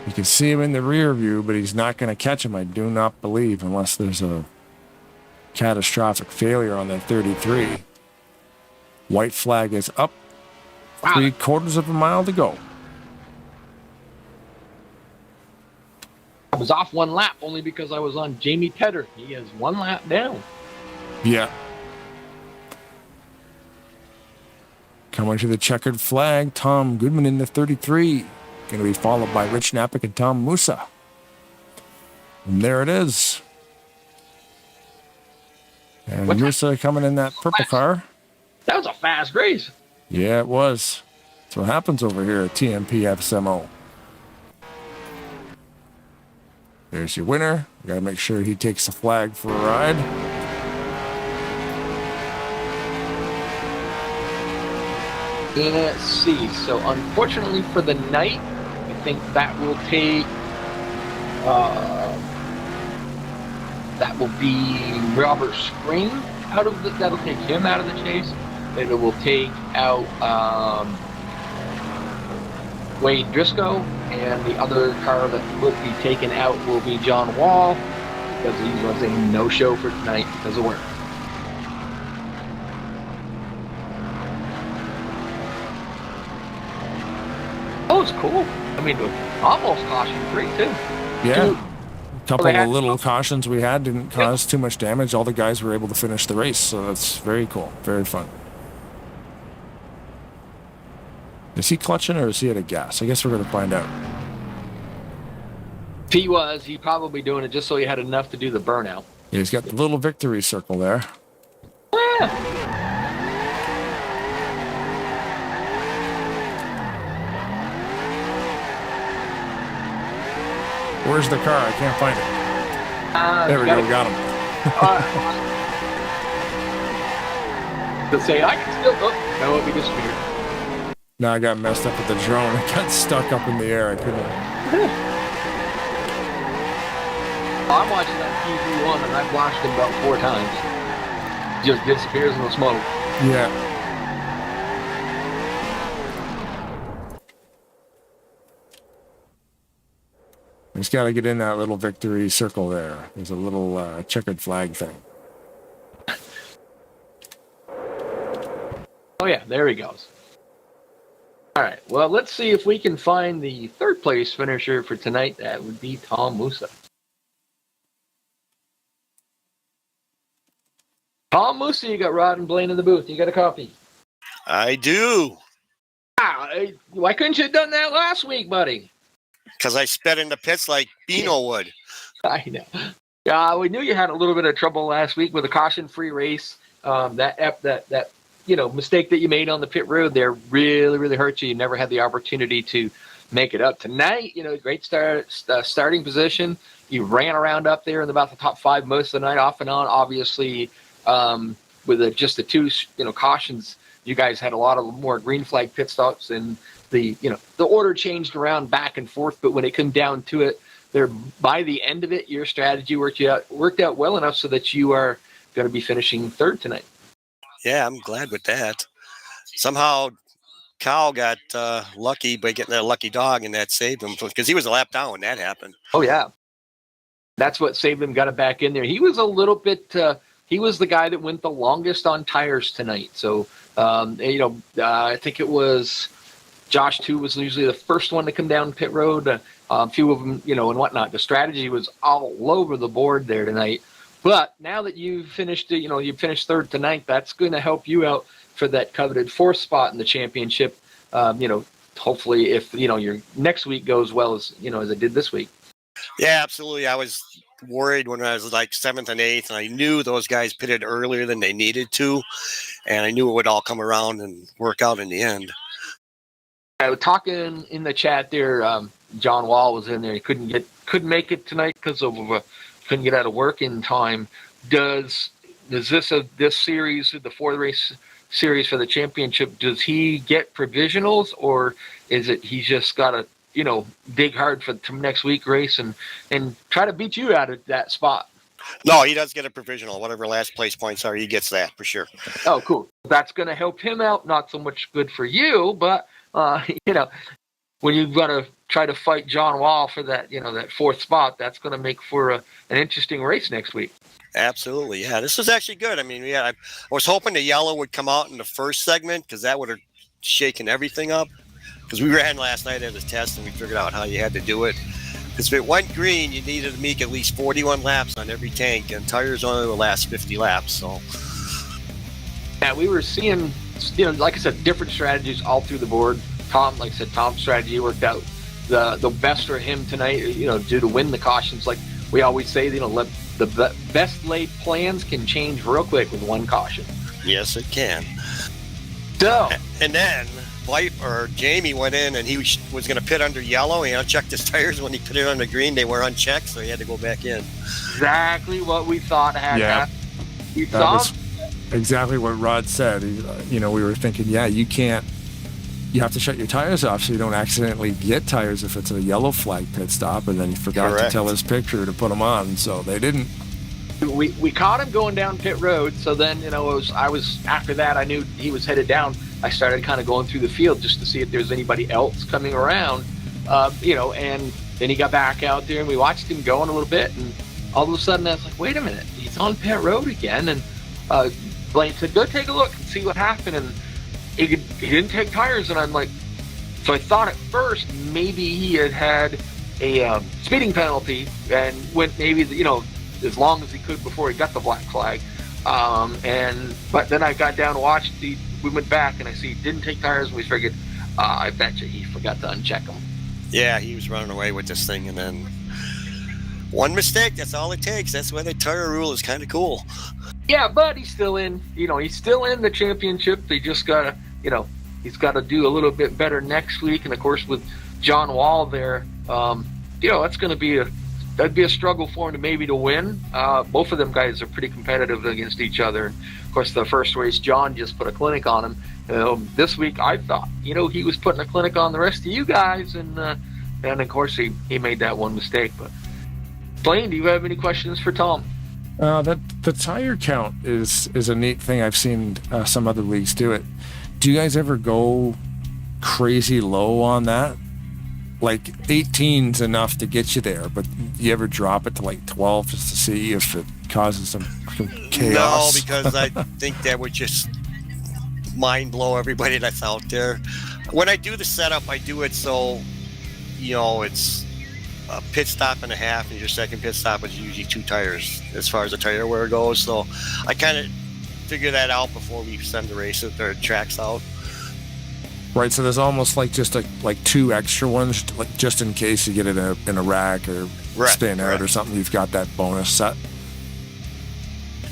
You can see him in the rear view, but he's not going to catch him, I do not believe, unless there's a catastrophic failure on that 33. White flag is up. Wow. 3/4 of a mile to go. I was off 1 lap only because I was on Jamie Tedder. He is 1 lap down. Yeah. Coming to the checkered flag, Tom Goodman in the 33. Going to be followed by Rich Napick and Tom Musa. And there it is. And Musa coming in that purple car. That was a fast race. Yeah, it was. That's what happens over here at TMP FSMO. There's your winner. Got to make sure he takes the flag for a ride. Let's see. So unfortunately for the night, I think that will take that will be Robert Spring out of the. That'll take him out of the chase. And it will take out Wade Driscoll, and the other car that will be taken out will be John Wall, because he was a no-show for tonight because of work. Oh, it's cool. I mean, almost caution-free, too. Yeah. A couple of little cautions we had didn't cause too much damage. All the guys were able to finish the race, so that's very cool. Very fun. Is he clutching or is he at a gas? I guess we're going to find out. If he was, he'd probably doing it just so he had enough to do the burnout. Yeah, he's got the little victory circle there. Yeah. Where's the car? I can't find it. There we go. Got him. To say, I can still... Oh, no, we disappeared. Now I got messed up with the drone. I got stuck up in the air. I couldn't. I'm watching that TV1 and I've watched him about 4 times. Just disappears in the smoke. Yeah. Just got to get in that little victory circle there. There's a little checkered flag thing. Oh yeah, there he goes. All right. Well, let's see if we can find the third place finisher for tonight. That would be Tom Musa. Tom Musa, you got Rod and Blaine in the booth. You got a copy. I do. Wow. Why couldn't you have done that last week, buddy? Because I sped in the pits like Bino would. I know. Yeah, we knew you had a little bit of trouble last week with a caution-free race. That mistake that you made on the pit road there really, really hurt you. You never had the opportunity to make it up tonight. Great starting position. You ran around up there in about the top 5 most of the night, off and on. Obviously, with just the 2 cautions, you guys had a lot of more green flag pit stops, and the order changed around back and forth. But when it came down to it, there by the end of it, your strategy worked out well enough so that you are going to be finishing 3rd tonight. Yeah, I'm glad with that. Somehow, Kyle got lucky by getting that lucky dog, and that saved him because he was a lap down when that happened. Oh yeah, that's what saved him. Got it back in there. He was a little bit. He was the guy that went the longest on tires tonight. So I think it was Josh too was usually the first one to come down pit road. A few of them, and whatnot. The strategy was all over the board there tonight. But now that you've finished, you finished 3rd tonight, that's going to help you out for that coveted 4th spot in the championship. Hopefully, if your next week goes well as it did this week. Yeah, absolutely. I was worried when I was like 7th and 8th, and I knew those guys pitted earlier than they needed to, and I knew it would all come around and work out in the end. Talking in the chat there, John Wall was in there. He couldn't make it tonight because of couldn't get out of work in time. Does this series, the 4th race series for the championship, does he get provisionals, or is it he's just got to dig hard for the next week race and try to beat you out of that spot? No, he does get a provisional. Whatever last place points are, he gets that for sure. Oh, cool. That's going to help him out. Not so much good for you, but when you've got to try to fight John Wall for that, that 4th spot, that's going to make for an interesting race next week. Absolutely. Yeah, this was actually good. I mean, I was hoping the yellow would come out in the first segment because that would have shaken everything up. Because we ran last night as a test and we figured out how you had to do it. Because if it went green, you needed to make at least 41 laps on every tank, and tires only will last 50 laps. So, yeah, we were seeing, like I said, different strategies all through the board. Tom's strategy worked out the best for him tonight, due to win the cautions. Like we always say, the best laid plans can change real quick with 1 caution. Yes, it can. So, and then Jamie went in and he was going to pit under yellow. He unchecked his tires. When he pitted under green, they were unchecked, so he had to go back in. Exactly what we thought had happened. That was exactly what Rod said. We were thinking, you have to shut your tires off so you don't accidentally get tires if it's a yellow flag pit stop, and then he forgot to tell his picture to put them on, so they didn't. We caught him going down pit road, so then I was after that I knew he was headed down. I started kind of going through the field just to see if there's anybody else coming around, and then he got back out there and we watched him going a little bit, and all of a sudden I was like, wait a minute, he's on pit road again, and Blaine said, go take a look and see what happened, and he didn't take tires, and I'm like, so I thought at first maybe he had a speeding penalty and went maybe as long as he could before he got the black flag, but then I got down and watched we went back and I see he didn't take tires, and we figured, I bet you he forgot to uncheck them. Yeah, he was running away with this thing, and then one mistake, that's all it takes. That's why the tire rule is kind of cool. Yeah, but he's still in, he's still in the championship. They just gotta, he's got to do a little bit better next week. And of course, with John Wall there, that's going to be that'd be a struggle for him to win. Both of them guys are pretty competitive against each other. Of course, the first race, John just put a clinic on him. This week, I thought, he was putting a clinic on the rest of you guys, and of course, he made that one mistake. But Blaine, do you have any questions for Tom? The tire count is a neat thing. I've seen some other leagues do it. Do you guys ever go crazy low on that? Like 18's enough to get you there, but you ever drop it to like 12 just to see if it causes some chaos? No, because I think that would just mind blow everybody that's out there. When I do the setup, I do it so, it's a pit stop and a half, and your second pit stop is usually 2 tires as far as the tire wear goes. So I kind of figure that out before we send the races or tracks out. Right, so there's almost like just like 2 extra ones, like just in case you get it in a rack or spin out or something. You've got that bonus set.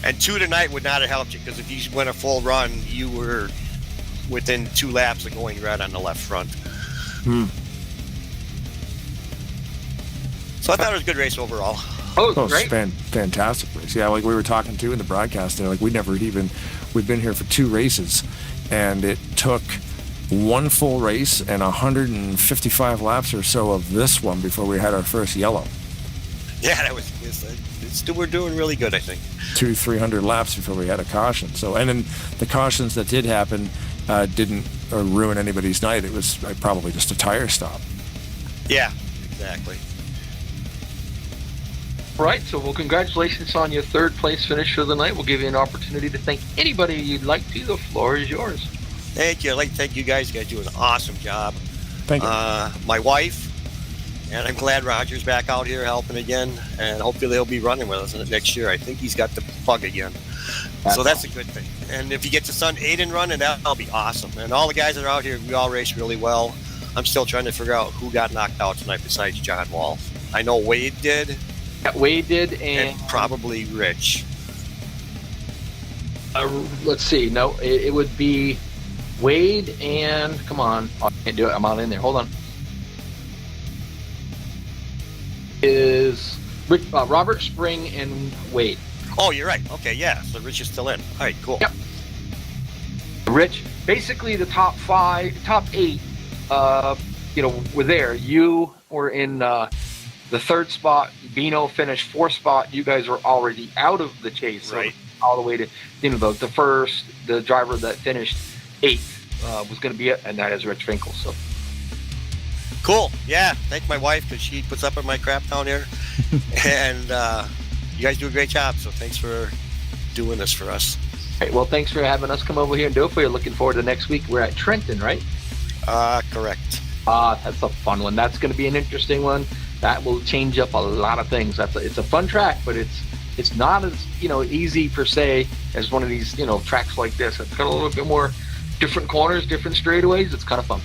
And 2 tonight would not have helped you, because if you went a full run, you were within 2 laps of going red on the left front. So I thought it was a good race overall. Oh, great. Fantastic race. Yeah, like we were talking to in the broadcast there, like we'd been here for 2 races, and it took 1 full race and 155 laps or so of this one before we had our first yellow. Yeah, we're doing really good, I think. 200-300 laps before we had a caution. So, and then the cautions that did happen didn't ruin anybody's night. It was probably just a tire stop. Yeah, exactly. Right, so well, congratulations on your 3rd place finish for the night. We'll give you an opportunity to thank anybody you'd like to. The floor is yours. Thank you. I'd like to thank you guys. You guys do an awesome job. Thank you. My wife, and I'm glad Roger's back out here helping again, and hopefully he'll be running with us next year. I think he's got the bug again. So that's a good thing. And if you get to son Aiden running, that'll be awesome. And all the guys that are out here, we all race really well. I'm still trying to figure out who got knocked out tonight besides John Wall. I know Wade did. Yeah, Wade did, and probably Rich. Let's see. No, it would be Wade and, come on. I can't do it. I'm not in there. Hold on. Is Robert, Spring, and Wade. Oh, you're right. Okay, yeah. So Rich is still in. All right, cool. Yep. Rich, basically the top 8, were there. You were in the 3rd spot. Bino finished 4th spot. You guys were already out of the chase. Right. So all the way to, the driver that finished 8th was going to be it, and that is Rich Finkel. So. Cool. Yeah. Thank my wife, because she puts up with my crap down here. And you guys do a great job. So thanks for doing this for us. All right, well, thanks for having us come over here and do it for you. Looking forward to next week. We're at Trenton, right? Correct. That's a fun one. That's going to be an interesting one. That will change up a lot of things. It's a fun track, but it's not as easy per se as one of these tracks like this. It's got a little bit more different corners, different straightaways. It's kind of fun.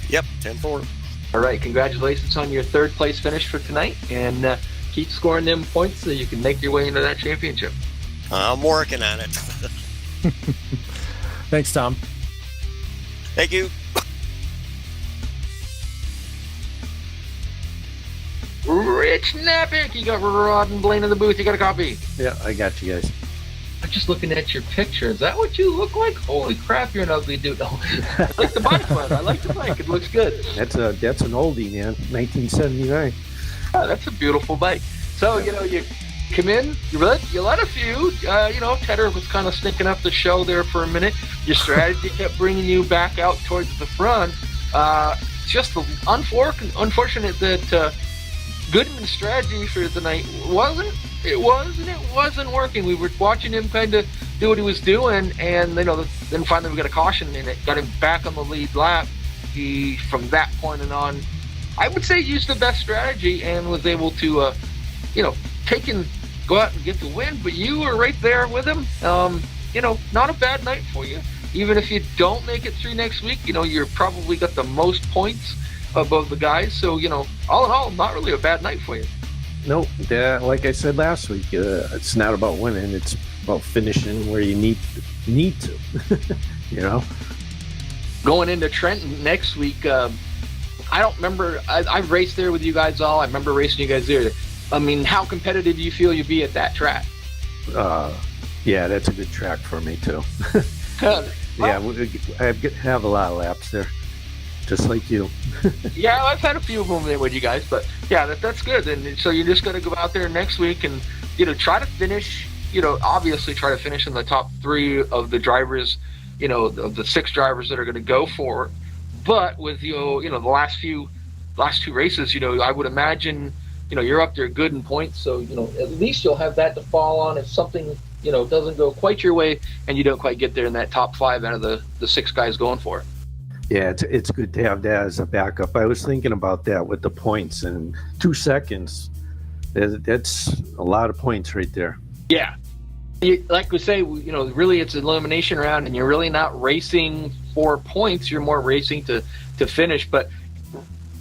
Yep, 10-4. All right, congratulations on your 3rd place finish for tonight, and keep scoring them points so you can make your way into that championship. I'm working on it. Thanks, Tom. Thank you. Rich Napick, you got Rod and Blaine in the booth. You got a copy? Yeah, I got you guys. I'm just looking at your picture. Is that what you look like? Holy crap, you're an ugly dude. No. I like the bike, bud. I like the bike. It looks good. That's an oldie, man. 1979. Yeah, that's a beautiful bike. So, you come in, you let a few, Tedder was kind of sneaking up the show there for a minute. Your strategy kept bringing you back out towards the front. It's just unfortunate that Goodman's strategy for the night wasn't working. We were watching him kind of do what he was doing, and then finally we got a caution, and it got him back on the lead lap. He, from that point on, I would say, used the best strategy and was able to, go out and get the win. But you were right there with him. Not a bad night for you. Even if you don't make it through next week, you're probably got the most points above the guys. So, all in all, not really a bad night for you. No, like I said last week, it's not about winning. It's about finishing where you need to, Going into Trenton next week, I don't remember. I've raced there with you guys all. I remember racing you guys there. I mean, how competitive do you feel you'll be at that track? Yeah, that's a good track for me, too. Yeah, I have a lot of laps there. Just like you. Yeah, I've had a few of them there with you guys, but yeah, that's good. And so you're just going to go out there next week and, try to finish, obviously try to finish in the top 3 of the drivers, of the 6 drivers that are going to go for it. But with, the last 2 races, I would imagine, you're up there good in points. So, at least you'll have that to fall on if something, doesn't go quite your way and you don't quite get there in that top 5 out of the 6 guys going for it. Yeah, it's good to have that as a backup. I was thinking about that with the points, and 2 seconds, that's a lot of points right there. Yeah. Like we say, really it's an elimination round, and you're really not racing for points. You're more racing to finish. But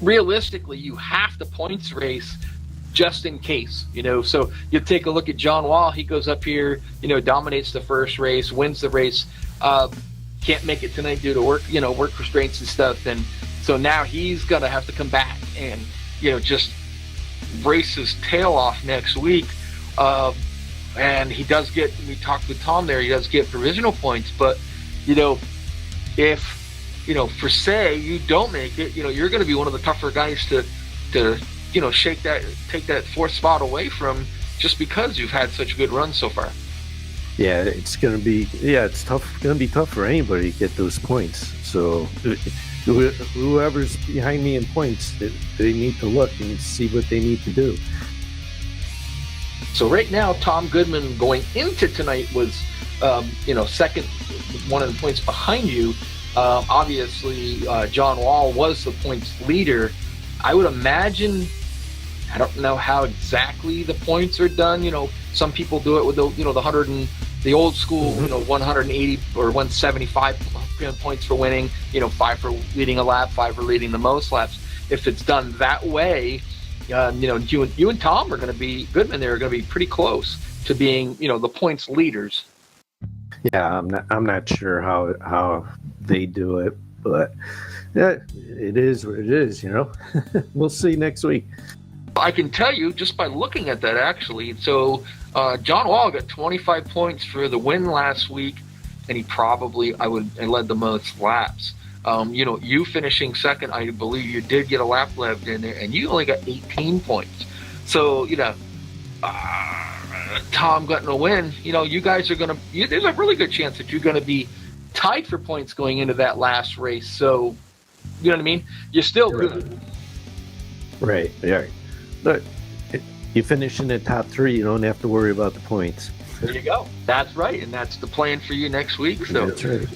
realistically, you have to points race just in case, So you take a look at John Wall. He goes up here, dominates the first race, wins the race. Can't make it tonight due to work restraints and stuff. And so now he's going to have to come back and, just race his tail off next week. And he does get, we talked with Tom there, he does get provisional points. But, if, for say you don't make it, you're going to be one of the tougher guys to take that fourth spot away from, just because you've had such a good run so far. Yeah, it's tough. Going to be tough for anybody to get those points. So whoever's behind me in points, they need to look and see what they need to do. So right now, Tom Goodman going into tonight was, second, one of the points behind you. Obviously, John Wall was the points leader. I would imagine, I don't know how exactly the points are done. Some people do it with the old school, 180 or 175 points for winning, 5 for leading a lap, 5 for leading the most laps. If it's done that way, you and Tom are going to be Goodman. They're going to be pretty close to being, the points leaders. Yeah, I'm not sure how they do it, but yeah, it is what it is. We'll see next week. I can tell you just by looking at that, actually. So John Wall got 25 points for the win last week, and he probably led the most laps. You finishing second, I believe you did get a lap left in there, and you only got 18 points. So Tom got a win. You guys are gonna. There's a really good chance that you're gonna be tied for points going into that last race. So you know what I mean. You're still good. Right. Yeah. But you finish in the top 3, you don't have to worry about the points. There you go. That's right, and that's the plan for you next week. So that's right.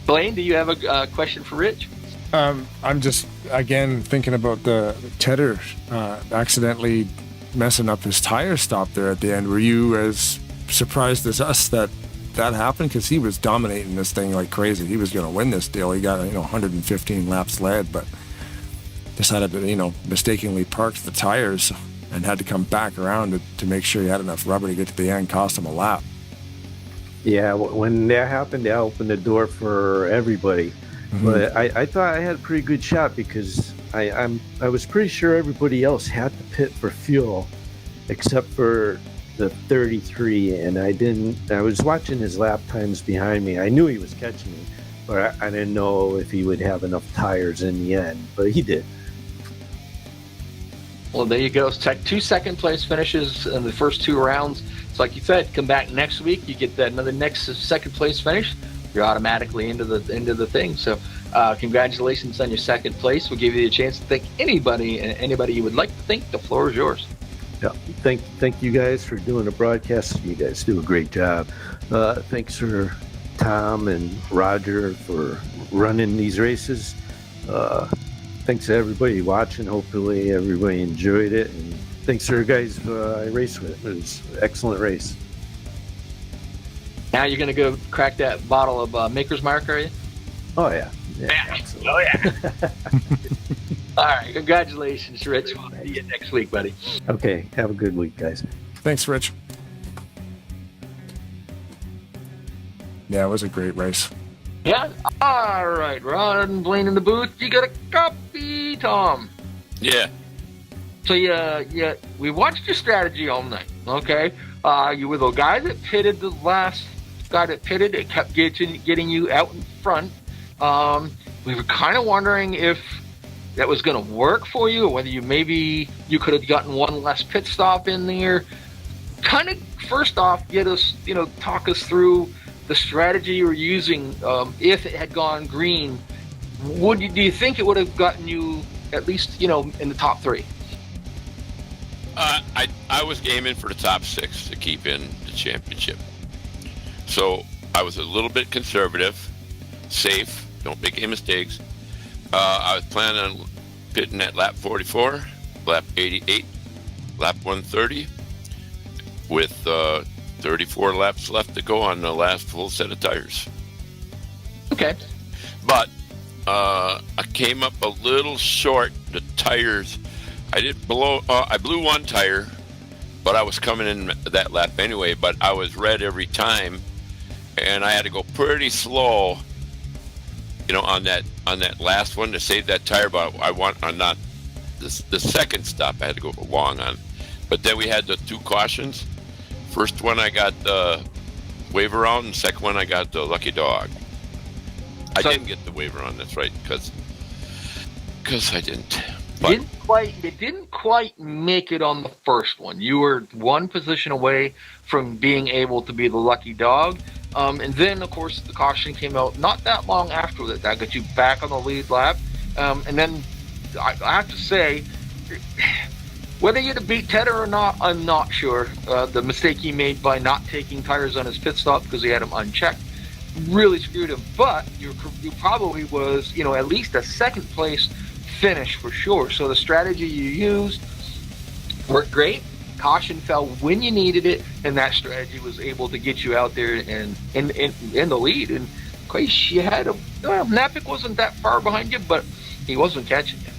Blaine, do you have a question for Rich? I'm just again thinking about the Tedder accidentally messing up his tire stop there at the end. Were you as surprised as us that happened? Because he was dominating this thing like crazy. He was going to win this deal. He got 115 laps led, but decided to mistakenly parked the tires and had to come back around to make sure he had enough rubber to get to the end. Cost him a lap. Yeah, when that happened, that opened the door for everybody. Mm-hmm. But I thought I had a pretty good shot because I was pretty sure everybody else had to pit for fuel except for the 33, and I didn't. I was watching his lap times behind me. I knew he was catching me, but I didn't know if he would have enough tires in the end, but he did. Well, there you go. It's 2 second place finishes in the first 2 rounds. It's like you said, come back next week, you get another next second place finish, you're automatically into the thing. So congratulations on your second place. We'll give you a chance to thank anybody you would like to thank. The floor is yours. Yeah, thank you guys for doing the broadcast. You guys do a great job. Thanks for Tom and Roger for running these races. Thanks to everybody watching. Hopefully everybody enjoyed it. And thanks to the guys I raced with. It was an excellent race. Now you're going to go crack that bottle of Maker's Mark, are you? Oh, yeah. Oh, yeah. All right. Congratulations, Rich. We'll see you next week, buddy. Okay. Have a good week, guys. Thanks, Rich. Yeah, it was a great race. Yeah. All right. Ron, Blaine in the booth. You got a copy, Tom? Yeah. So we watched your strategy all night. Okay. You were the guy that pitted the last guy that pitted. It kept getting you out in front. We were kind of wondering if that was going to work for you, or whether you could have gotten one less pit stop in there. Kind of first off, talk us through the strategy you were using. If it had gone green, do you think it would have gotten you at least in the top 3? I was aiming for the top 6 to keep in the championship. So I was a little bit conservative, safe, Don't make any mistakes. I was planning on pitting at lap 44, lap 88, lap 130, with 34 laps left to go on the last full set of tires. Okay. But I came up a little short. The tires, I blew one tire, but I was coming in that lap anyway. But I was red every time, and I had to go pretty slow, on that last one to save that tire. But I want on not the second stop I had to go long on. But then we had the 2 cautions. First one I got the wave around, and second one I got the lucky dog. I didn't get the waiver on this, right? Because I didn't. But You didn't quite make it on the first one. You were 1 position away from being able to be the lucky dog. And then, of course, the caution came out not that long after that. That got you back on the lead lap. And then I have to say, whether you'd have beat Tedder or not, I'm not sure. The mistake he made by not taking tires on his pit stop because he had them unchecked really screwed him. But you probably was, at least a second place finish for sure. So the strategy you used worked great. Caution fell when you needed it, and that strategy was able to get you out there and in the lead. And of course, you had Napik wasn't that far behind you, but he wasn't catching you.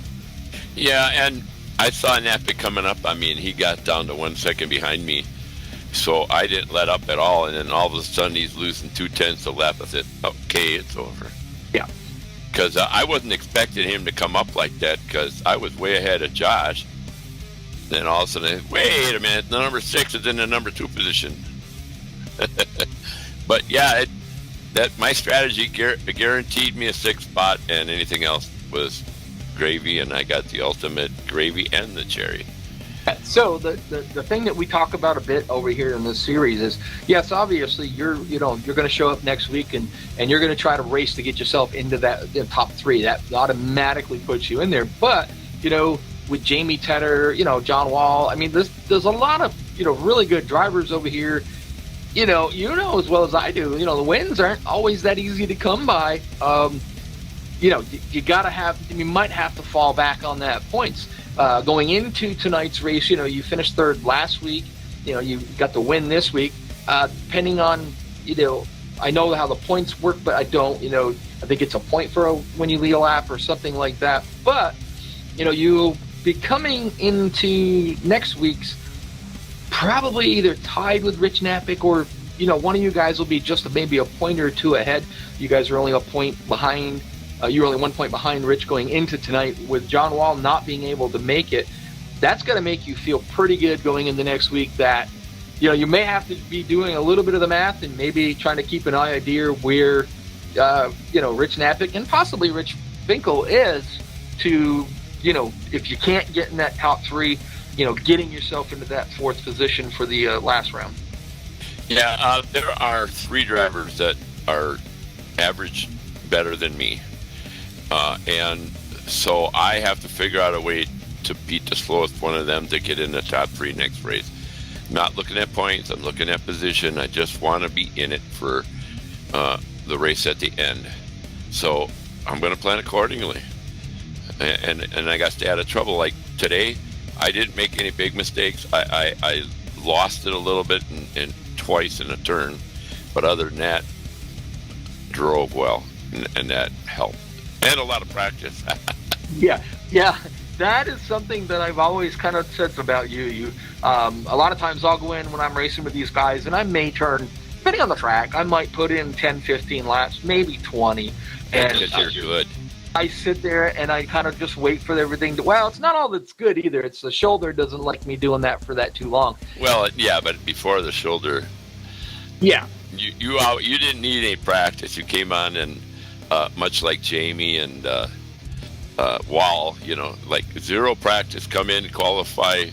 yeah, and I saw Napik coming up. I mean, he got down to 1 second behind me, so I didn't let up at all. And then all of a sudden, he's losing 2/10 of a lap. I said, "Okay, it's over." Yeah. Because I wasn't expecting him to come up like that, because I was way ahead of Josh. Then all of a sudden, wait a minute, the number 6 is in the number 2 position. But yeah, that my strategy guaranteed me a 6th spot, and anything else was gravy, and I got the ultimate gravy and the cherry. So the thing that we talk about a bit over here in this series is, yes, obviously you're going to show up next week and you're going to try to race to get yourself into that top 3. That automatically puts you in there. But with Jamie Tedder, John Wall, I mean, there's a lot of really good drivers over here. You know as well as I do. The wins aren't always that easy to come by. You might have to fall back on that points. Going into tonight's race, you finished 3rd last week. You got the win this week. Depending on, I know how the points work, but I don't. I think it's a point for when you lead a lap or something like that. But you'll be coming into next week's probably either tied with Rich Napik or one of you guys will be just maybe a point or 2 ahead. You guys are only a point behind. You're only 1 point behind Rich going into tonight. With John Wall not being able to make it, that's going to make you feel pretty good going into next week that, you may have to be doing a little bit of the math and maybe trying to keep an idea where, Rich Napik and possibly Rich Finkel is to, if you can't get in that top 3, getting yourself into that 4th position for the last round. Yeah, there are 3 drivers that are average better than me. And so I have to figure out a way to beat the slowest one of them to get in the top 3 next race. Not looking at points, I'm looking at position. I just want to be in it for the race at the end. So I'm going to plan accordingly. And I got to stay out of trouble. Like today, I didn't make any big mistakes. I lost it a little bit in twice in a turn. But other than that, drove well. And that helped. And a lot of practice. Yeah. That is something that I've always kind of said about you. A lot of times I'll go in when I'm racing with these guys, and I may turn, depending on the track, I might put in 10, 15 laps, maybe 20. And you're good. I sit there and I kind of just wait for everything to. Well, it's not all that's good either. It's the shoulder doesn't like me doing that for that too long. Well, yeah, but before the shoulder. Yeah. You didn't need any practice. You came on and. Much like Jamie and Wall, like 0 practice, come in, qualify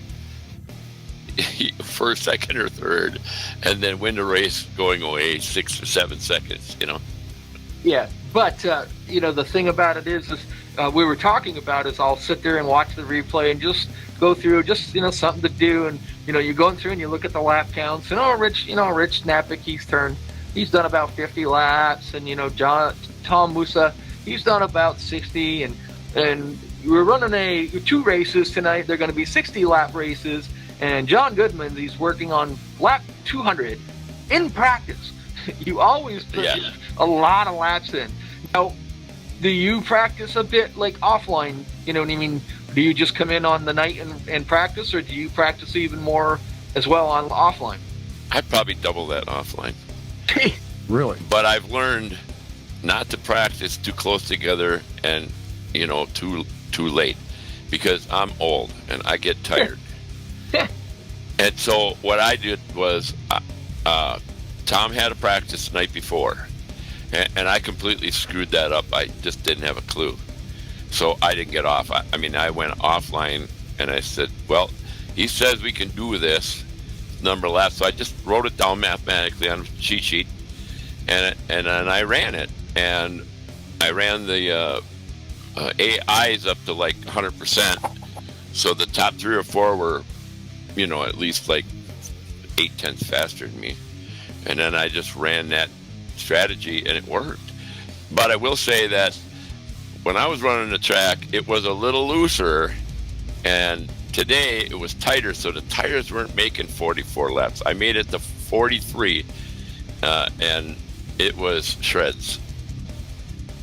1st, 2nd, or 3rd, and then win the race going away 6 or 7 seconds, Yeah, but, the thing about it is we were talking about is I'll sit there and watch the replay and just go through something to do. And, you're going through and you look at the lap counts and, Rich Napik, he's done about 50 laps. And, Tom Musa, he's done about 60, and we're running two races tonight. They're going to be 60 lap races, and John Goodman, he's working on lap 200 in practice. You always put a lot of laps in. Now, do you practice a bit like offline? You know what I mean? Do you just come in on the night and practice, or do you practice even more as well on offline? I'd probably double that offline. Really? But I've learned not to practice too close together and, too late, because I'm old and I get tired. And so what I did was, Tom had a practice the night before, and I completely screwed that up. I just didn't have a clue. So I didn't get off. I went offline, and I said, well, he says we can do this number of laps. So I just wrote it down mathematically on a cheat sheet, and then I ran it. And I ran the AIs up to like 100%. So the top 3 or 4 were, at least like 8/10 faster than me. And then I just ran that strategy, and it worked. But I will say that when I was running the track, it was a little looser, and today it was tighter, so the tires weren't making 44 laps. I made it to 43, and it was shreds.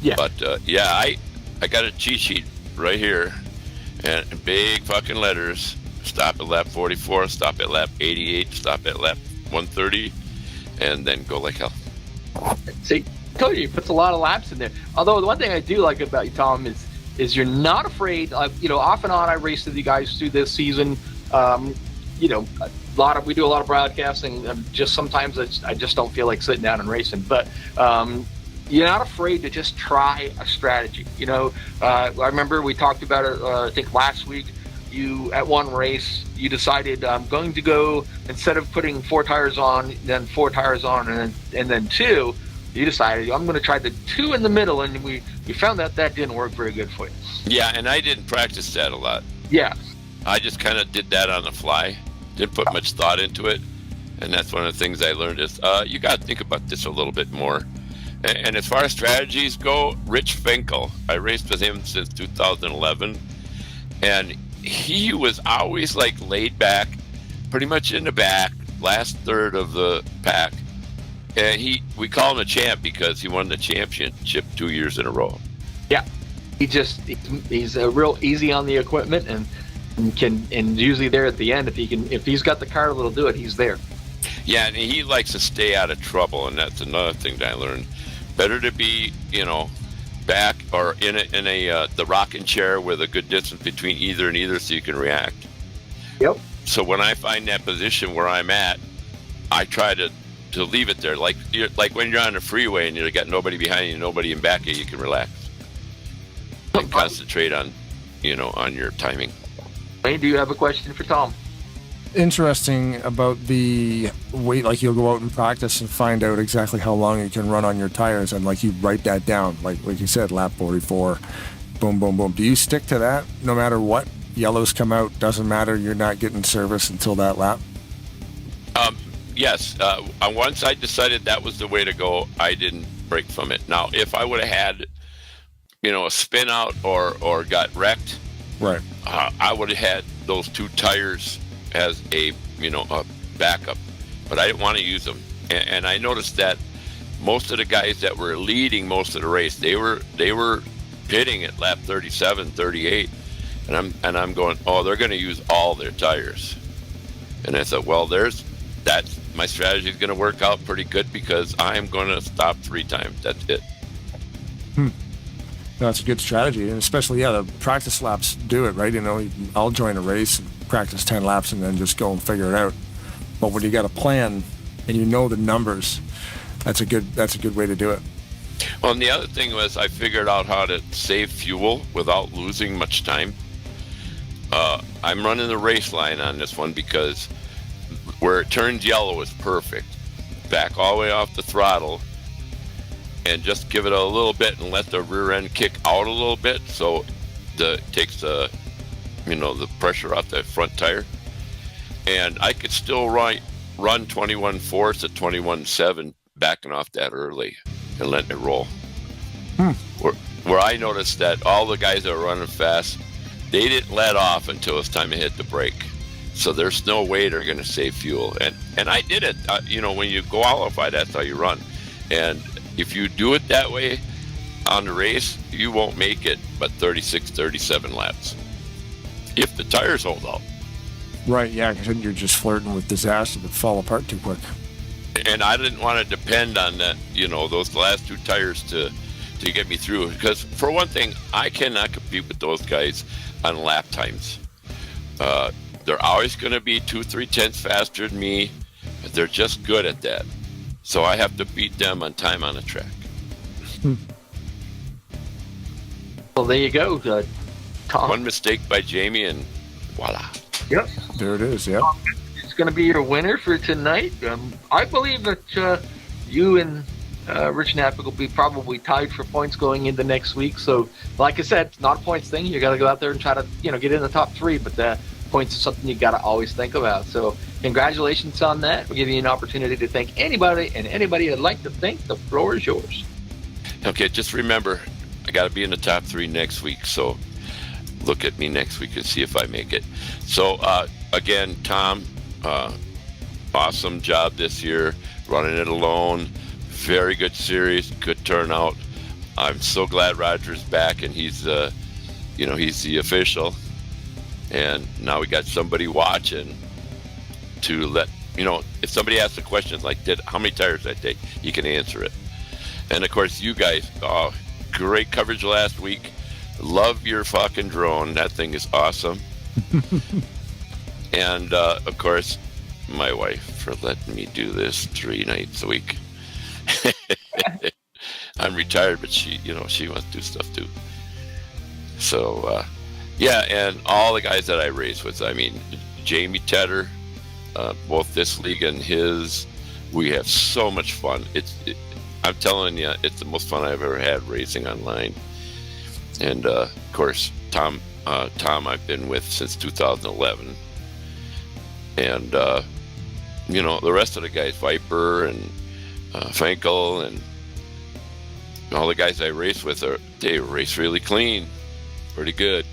Yeah. But I got a cheat sheet right here, and big fucking letters: stop at lap 44, stop at lap 88, stop at lap 130, and then go like hell. See, I told you, he puts a lot of laps in there. Although the one thing I do like about you, Tom, is you're not afraid. Off and on, I raced with you guys through this season. We do a lot of broadcasting. Just sometimes I just don't feel like sitting down and racing. But you're not afraid to just try a strategy. I remember we talked about it. I think last week. You at one race, you decided I'm going to go, instead of putting 4 tires on, then 4 tires on, and then 2. You decided I'm going to try the 2 in the middle, and we found that didn't work very good for you. Yeah, and I didn't practice that a lot. Yeah, I just kind of did that on the fly. Didn't put much thought into it, and that's one of the things I learned is you got to think about this a little bit more. And as far as strategies go, Rich Finkel, I raced with him since 2011, and he was always like laid back, pretty much in the back, last third of the pack. And we call him a champ because he won the championship 2 years in a row. Yeah, he's real easy on the equipment and usually there at the end. If he's got the car that'll do it, he's there. Yeah, and he likes to stay out of trouble, and that's another thing that I learned. Better to be, back or in the rocking chair with a good distance between either and either, so you can react. Yep. So when I find that position where I'm at, I try to leave it there. Like when you're on the freeway and you got nobody behind you, nobody in back of you, you can relax and concentrate on your timing. Wayne, do you have a question for Tom? Interesting about the weight, like you'll go out and practice and find out exactly how long you can run on your tires, and like you write that down, like you said, lap 44, boom, boom, boom. Do you stick to that no matter what? Yellows come out, doesn't matter, you're not getting service until that lap? Yes. Once I decided that was the way to go, I didn't break from it. Now, if I would have had, a spin out or got wrecked, right, I would have had those 2 tires as a backup, but I didn't want to use them. And I noticed that most of the guys that were leading most of the race, they were pitting at lap 37, 38, and I'm going, oh, they're going to use all their tires. And I thought, well, that's my strategy is going to work out pretty good because I'm going to stop 3 times. That's it. That's a good strategy, and especially the practice laps do it, right? I'll join a race, practice 10 laps, and then just go and figure it out. But when you got a plan and the numbers, that's a good way to do it. Well, and the other thing was I figured out how to save fuel without losing much time. I'm running the race line on this one because where it turns yellow is perfect. Back all the way off the throttle and just give it a little bit and let the rear end kick out a little bit so it takes the pressure off the front tire. And I could still run 21.4 to 21.7 backing off that early and letting it roll. where I noticed that all the guys that were running fast, they didn't let off until it's time to hit the brake. So there's no way they're going to save fuel. And I did it. You know, when you qualify, that's how you run. And if you do it that way on the race, you won't make it but 36, 37 laps. If the tires hold out. Right, yeah, because then you're just flirting with disaster that fall apart too quick. And I didn't want to depend on that, you know, those last two tires to get me through. Because for one thing, I cannot compete with those guys on lap times. They're always going to be 2-3 tenths faster than me. They're just good at that. So I have to beat them on time on the track. Well, there you go, Tom. One mistake by Jamie and voila. Yep. There it is, yeah. It's going to be your winner for tonight. I believe that you and Rich Napick will be probably tied for points going into next week. So, like I said, it's not a points thing. You got to go out there and try to, get in the top 3. But points is something you got to always think about. So, congratulations on that. We'll give you an opportunity to thank anybody and anybody you'd like to thank. The floor is yours. Okay, just remember, I got to be in the top 3 next week. So, look at me next week and see if I make it. So, again, Tom, awesome job this year, running it alone. Very good series, good turnout. I'm so glad Roger's back and he's the official. And now we got somebody watching to let, if somebody asks a question like, how many tires did I take? You can answer it. And of course, you guys, great coverage last week. Love your fucking drone. That thing is awesome. And of course, my wife for letting me do this 3 nights a week. I'm retired, but she wants to do stuff too. So, yeah, and all the guys that I race with, I mean, Jamie Tedder, both this league and his, we have so much fun. I'm telling you, it's the most fun I've ever had racing online. And of course, Tom I've been with since 2011. And, the rest of the guys, Viper and Frankel and all the guys I race with, they race really clean, pretty good.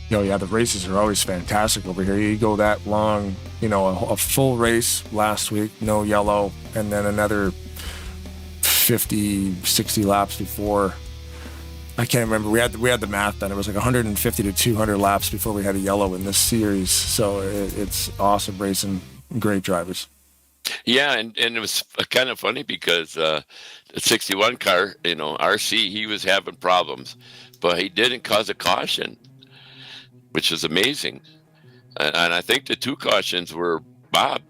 Yeah, the races are always fantastic over here. You go that long, a full race last week, no yellow, and then another 50, 60 laps before. I can't remember. We had the math done. It was like 150 to 200 laps before we had a yellow in this series. So it's awesome racing, great drivers. Yeah, and it was kind of funny because the 61 car, RC, he was having problems, but he didn't cause a caution, which is amazing. And I think the 2 cautions were Bob.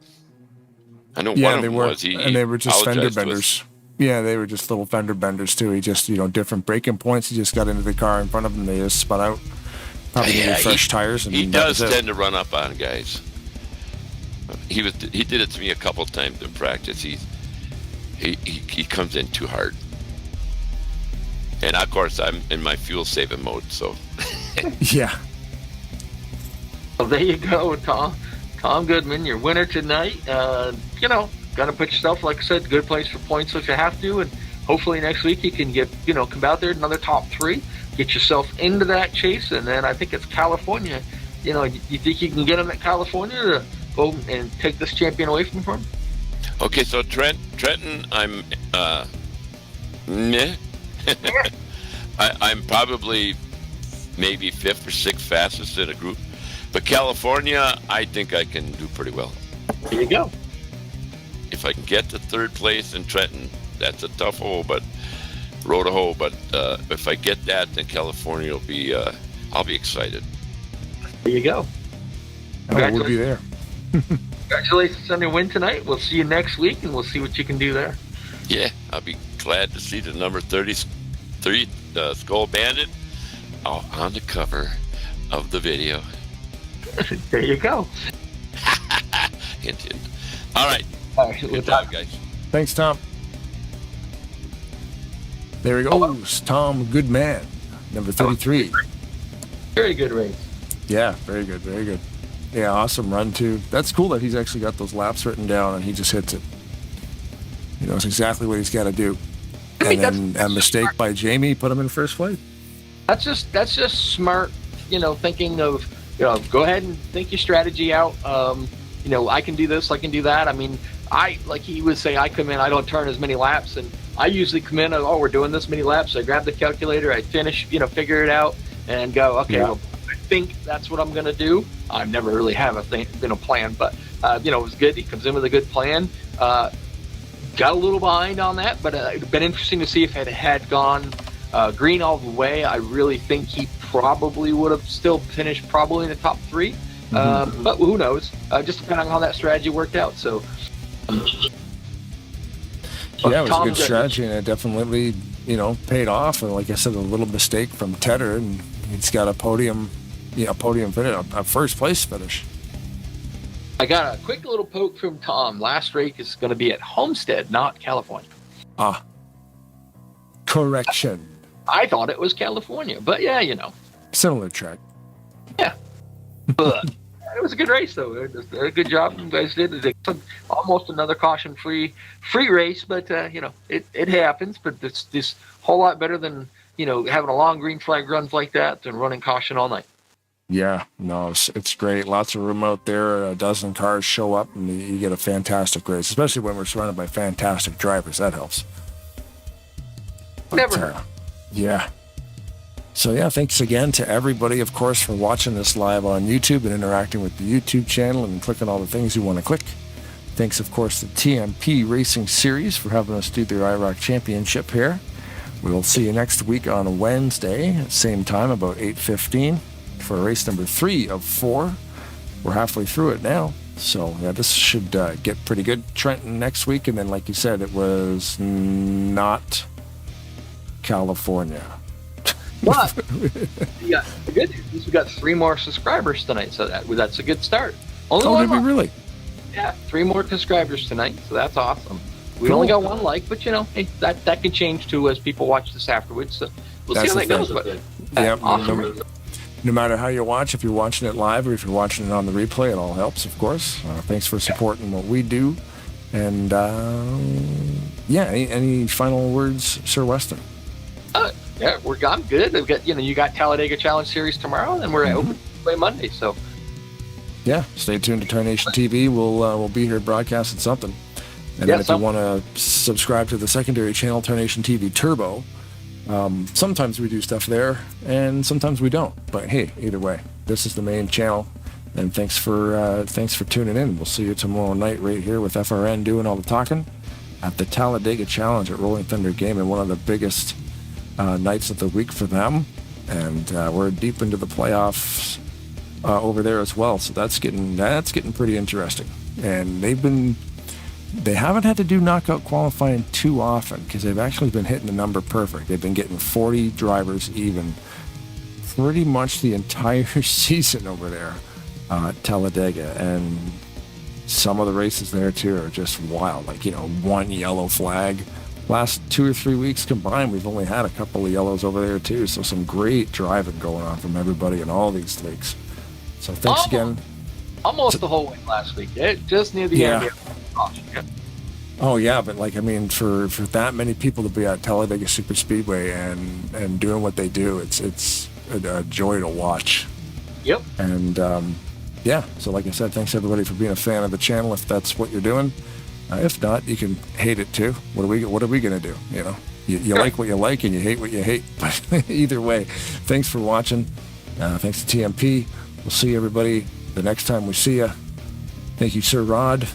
I know one of them was. And they were just fender benders. Yeah, they were just little fender benders too. He just, different braking points. He just got into the car in front of him. They just spun out. Probably needed fresh tires. And he does tend to run up on guys. He did it to me a couple times in practice. He comes in too hard. And of course, I'm in my fuel saving mode. So. Yeah. Well, there you go, Tom. Tom Goodman, your winner tonight. Got to put yourself, like I said, good place for points if you have to, and hopefully next week you can get, come out there another top 3, get yourself into that chase, and then I think it's California. You think you can get him at California to go and take this champion away from him? Okay, so Trenton, I'm meh. I'm probably maybe 5th or 6th fastest in a group, but California, I think I can do pretty well. There you go. If I can get to 3rd place in Trenton, that's a tough road to hoe. But if I get that, then California will be. I'll be excited. There you go. We'll be there. Congratulations on your win tonight. We'll see you next week, and we'll see what you can do there. Yeah, I'll be glad to see the number 33 Skull Bandit on the cover of the video. There you go. Hint, hint. All right. Good job, guys. Thanks, Tom. There he goes, Tom Goodman, number 33. Very good race. Yeah, very good, very good. Yeah, awesome run, too. That's cool that he's actually got those laps written down and he just hits it. He knows exactly what he's got to do. And then a mistake by Jamie put him in first place. That's just smart, thinking of, go ahead and think your strategy out. I can do this, I can do that. I mean, like he was saying, I come in, I don't turn as many laps, and I usually come in, we're doing this many laps. I grab the calculator, I finish, figure it out, and go, okay, well, I think that's what I'm going to do. I never really have a plan, but, it was good. He comes in with a good plan. Got a little behind on that, but it'd been interesting to see if it had gone green all the way. I really think he probably would have still finished probably in the top 3. But who knows? Just depending on how that strategy worked out. So, yeah, it was a good strategy, and it definitely, paid off. And like I said, a little mistake from Tedder, and he's got a podium finish, a first place finish. I got a quick little poke from Tom. Last race is going to be at Homestead, not California. Correction. I thought it was California, but yeah, Similar track. Yeah. But it was a good race, though. A good job you guys did. It's almost another caution-free race, but, it happens. But it's this whole lot better than, having a long green flag runs like that than running caution all night. Yeah, no, it's great. Lots of room out there. A dozen cars show up, and you get a fantastic race, especially when we're surrounded by fantastic drivers. That helps. Never heard. Yeah. So, yeah, thanks again to everybody, of course, for watching this live on YouTube and interacting with the YouTube channel and clicking all the things you want to click. Thanks, of course, to TMP Racing Series for having us do their IROC Championship here. We'll see you next week on Wednesday, same time, about 8:15. For race number 3 of 4. We're halfway through it now. So, yeah, this should get pretty good. Trenton next week, and then, like you said, it was not California. But the good news is we got 3 more subscribers tonight, so that's a good start. Only one did we really? Yeah, 3 more subscribers tonight, so that's awesome. We Cool. only got 1 like, but hey, that can change too as people watch this afterwards. So we'll see how that goes. But awesome. No matter how you watch, if you're watching it live or if you're watching it on the replay, it all helps, of course. Thanks for supporting what we do. And, any final words, Sir Weston? Yeah, I'm good. We've got, you got Talladega Challenge Series tomorrow, and we're open play Monday. So, yeah, stay tuned to Tarnation TV. We'll be here broadcasting something. And then if you want to subscribe to the secondary channel, Tarnation TV Turbo, sometimes we do stuff there, and sometimes we don't. But hey, either way, this is the main channel. And thanks for tuning in. We'll see you tomorrow night right here with FRN doing all the talking at the Talladega Challenge at Rolling Thunder Gaming, one of the biggest nights of the week for them. And we're deep into the playoffs over there as well. So that's getting pretty interesting. And they haven't had to do knockout qualifying too often because they've actually been hitting the number perfect. They've been getting 40 drivers even pretty much the entire season over there at Talladega. And some of the races there too are just wild. Like, 1 yellow flag. Last 2 or 3 weeks combined, we've only had a couple of yellows over there too. So some great driving going on from everybody in all these leagues. So thanks again. Almost the whole way last week. Just near the end. Oh yeah, but for that many people to be at Talladega Super Speedway and doing what they do, it's a joy to watch. Yep. And so like I said, thanks everybody for being a fan of the channel if that's what you're doing. If not, you can hate it too. What are we gonna do? You like what you like and you hate what you hate. But either way, thanks for watching. Thanks to TMP. We'll see everybody the next time we see you. Thank you, Sir Rod.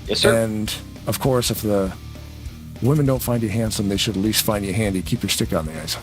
Yes, sir. And, of course, if the women don't find you handsome, they should at least find you handy. Keep your stick on the ice.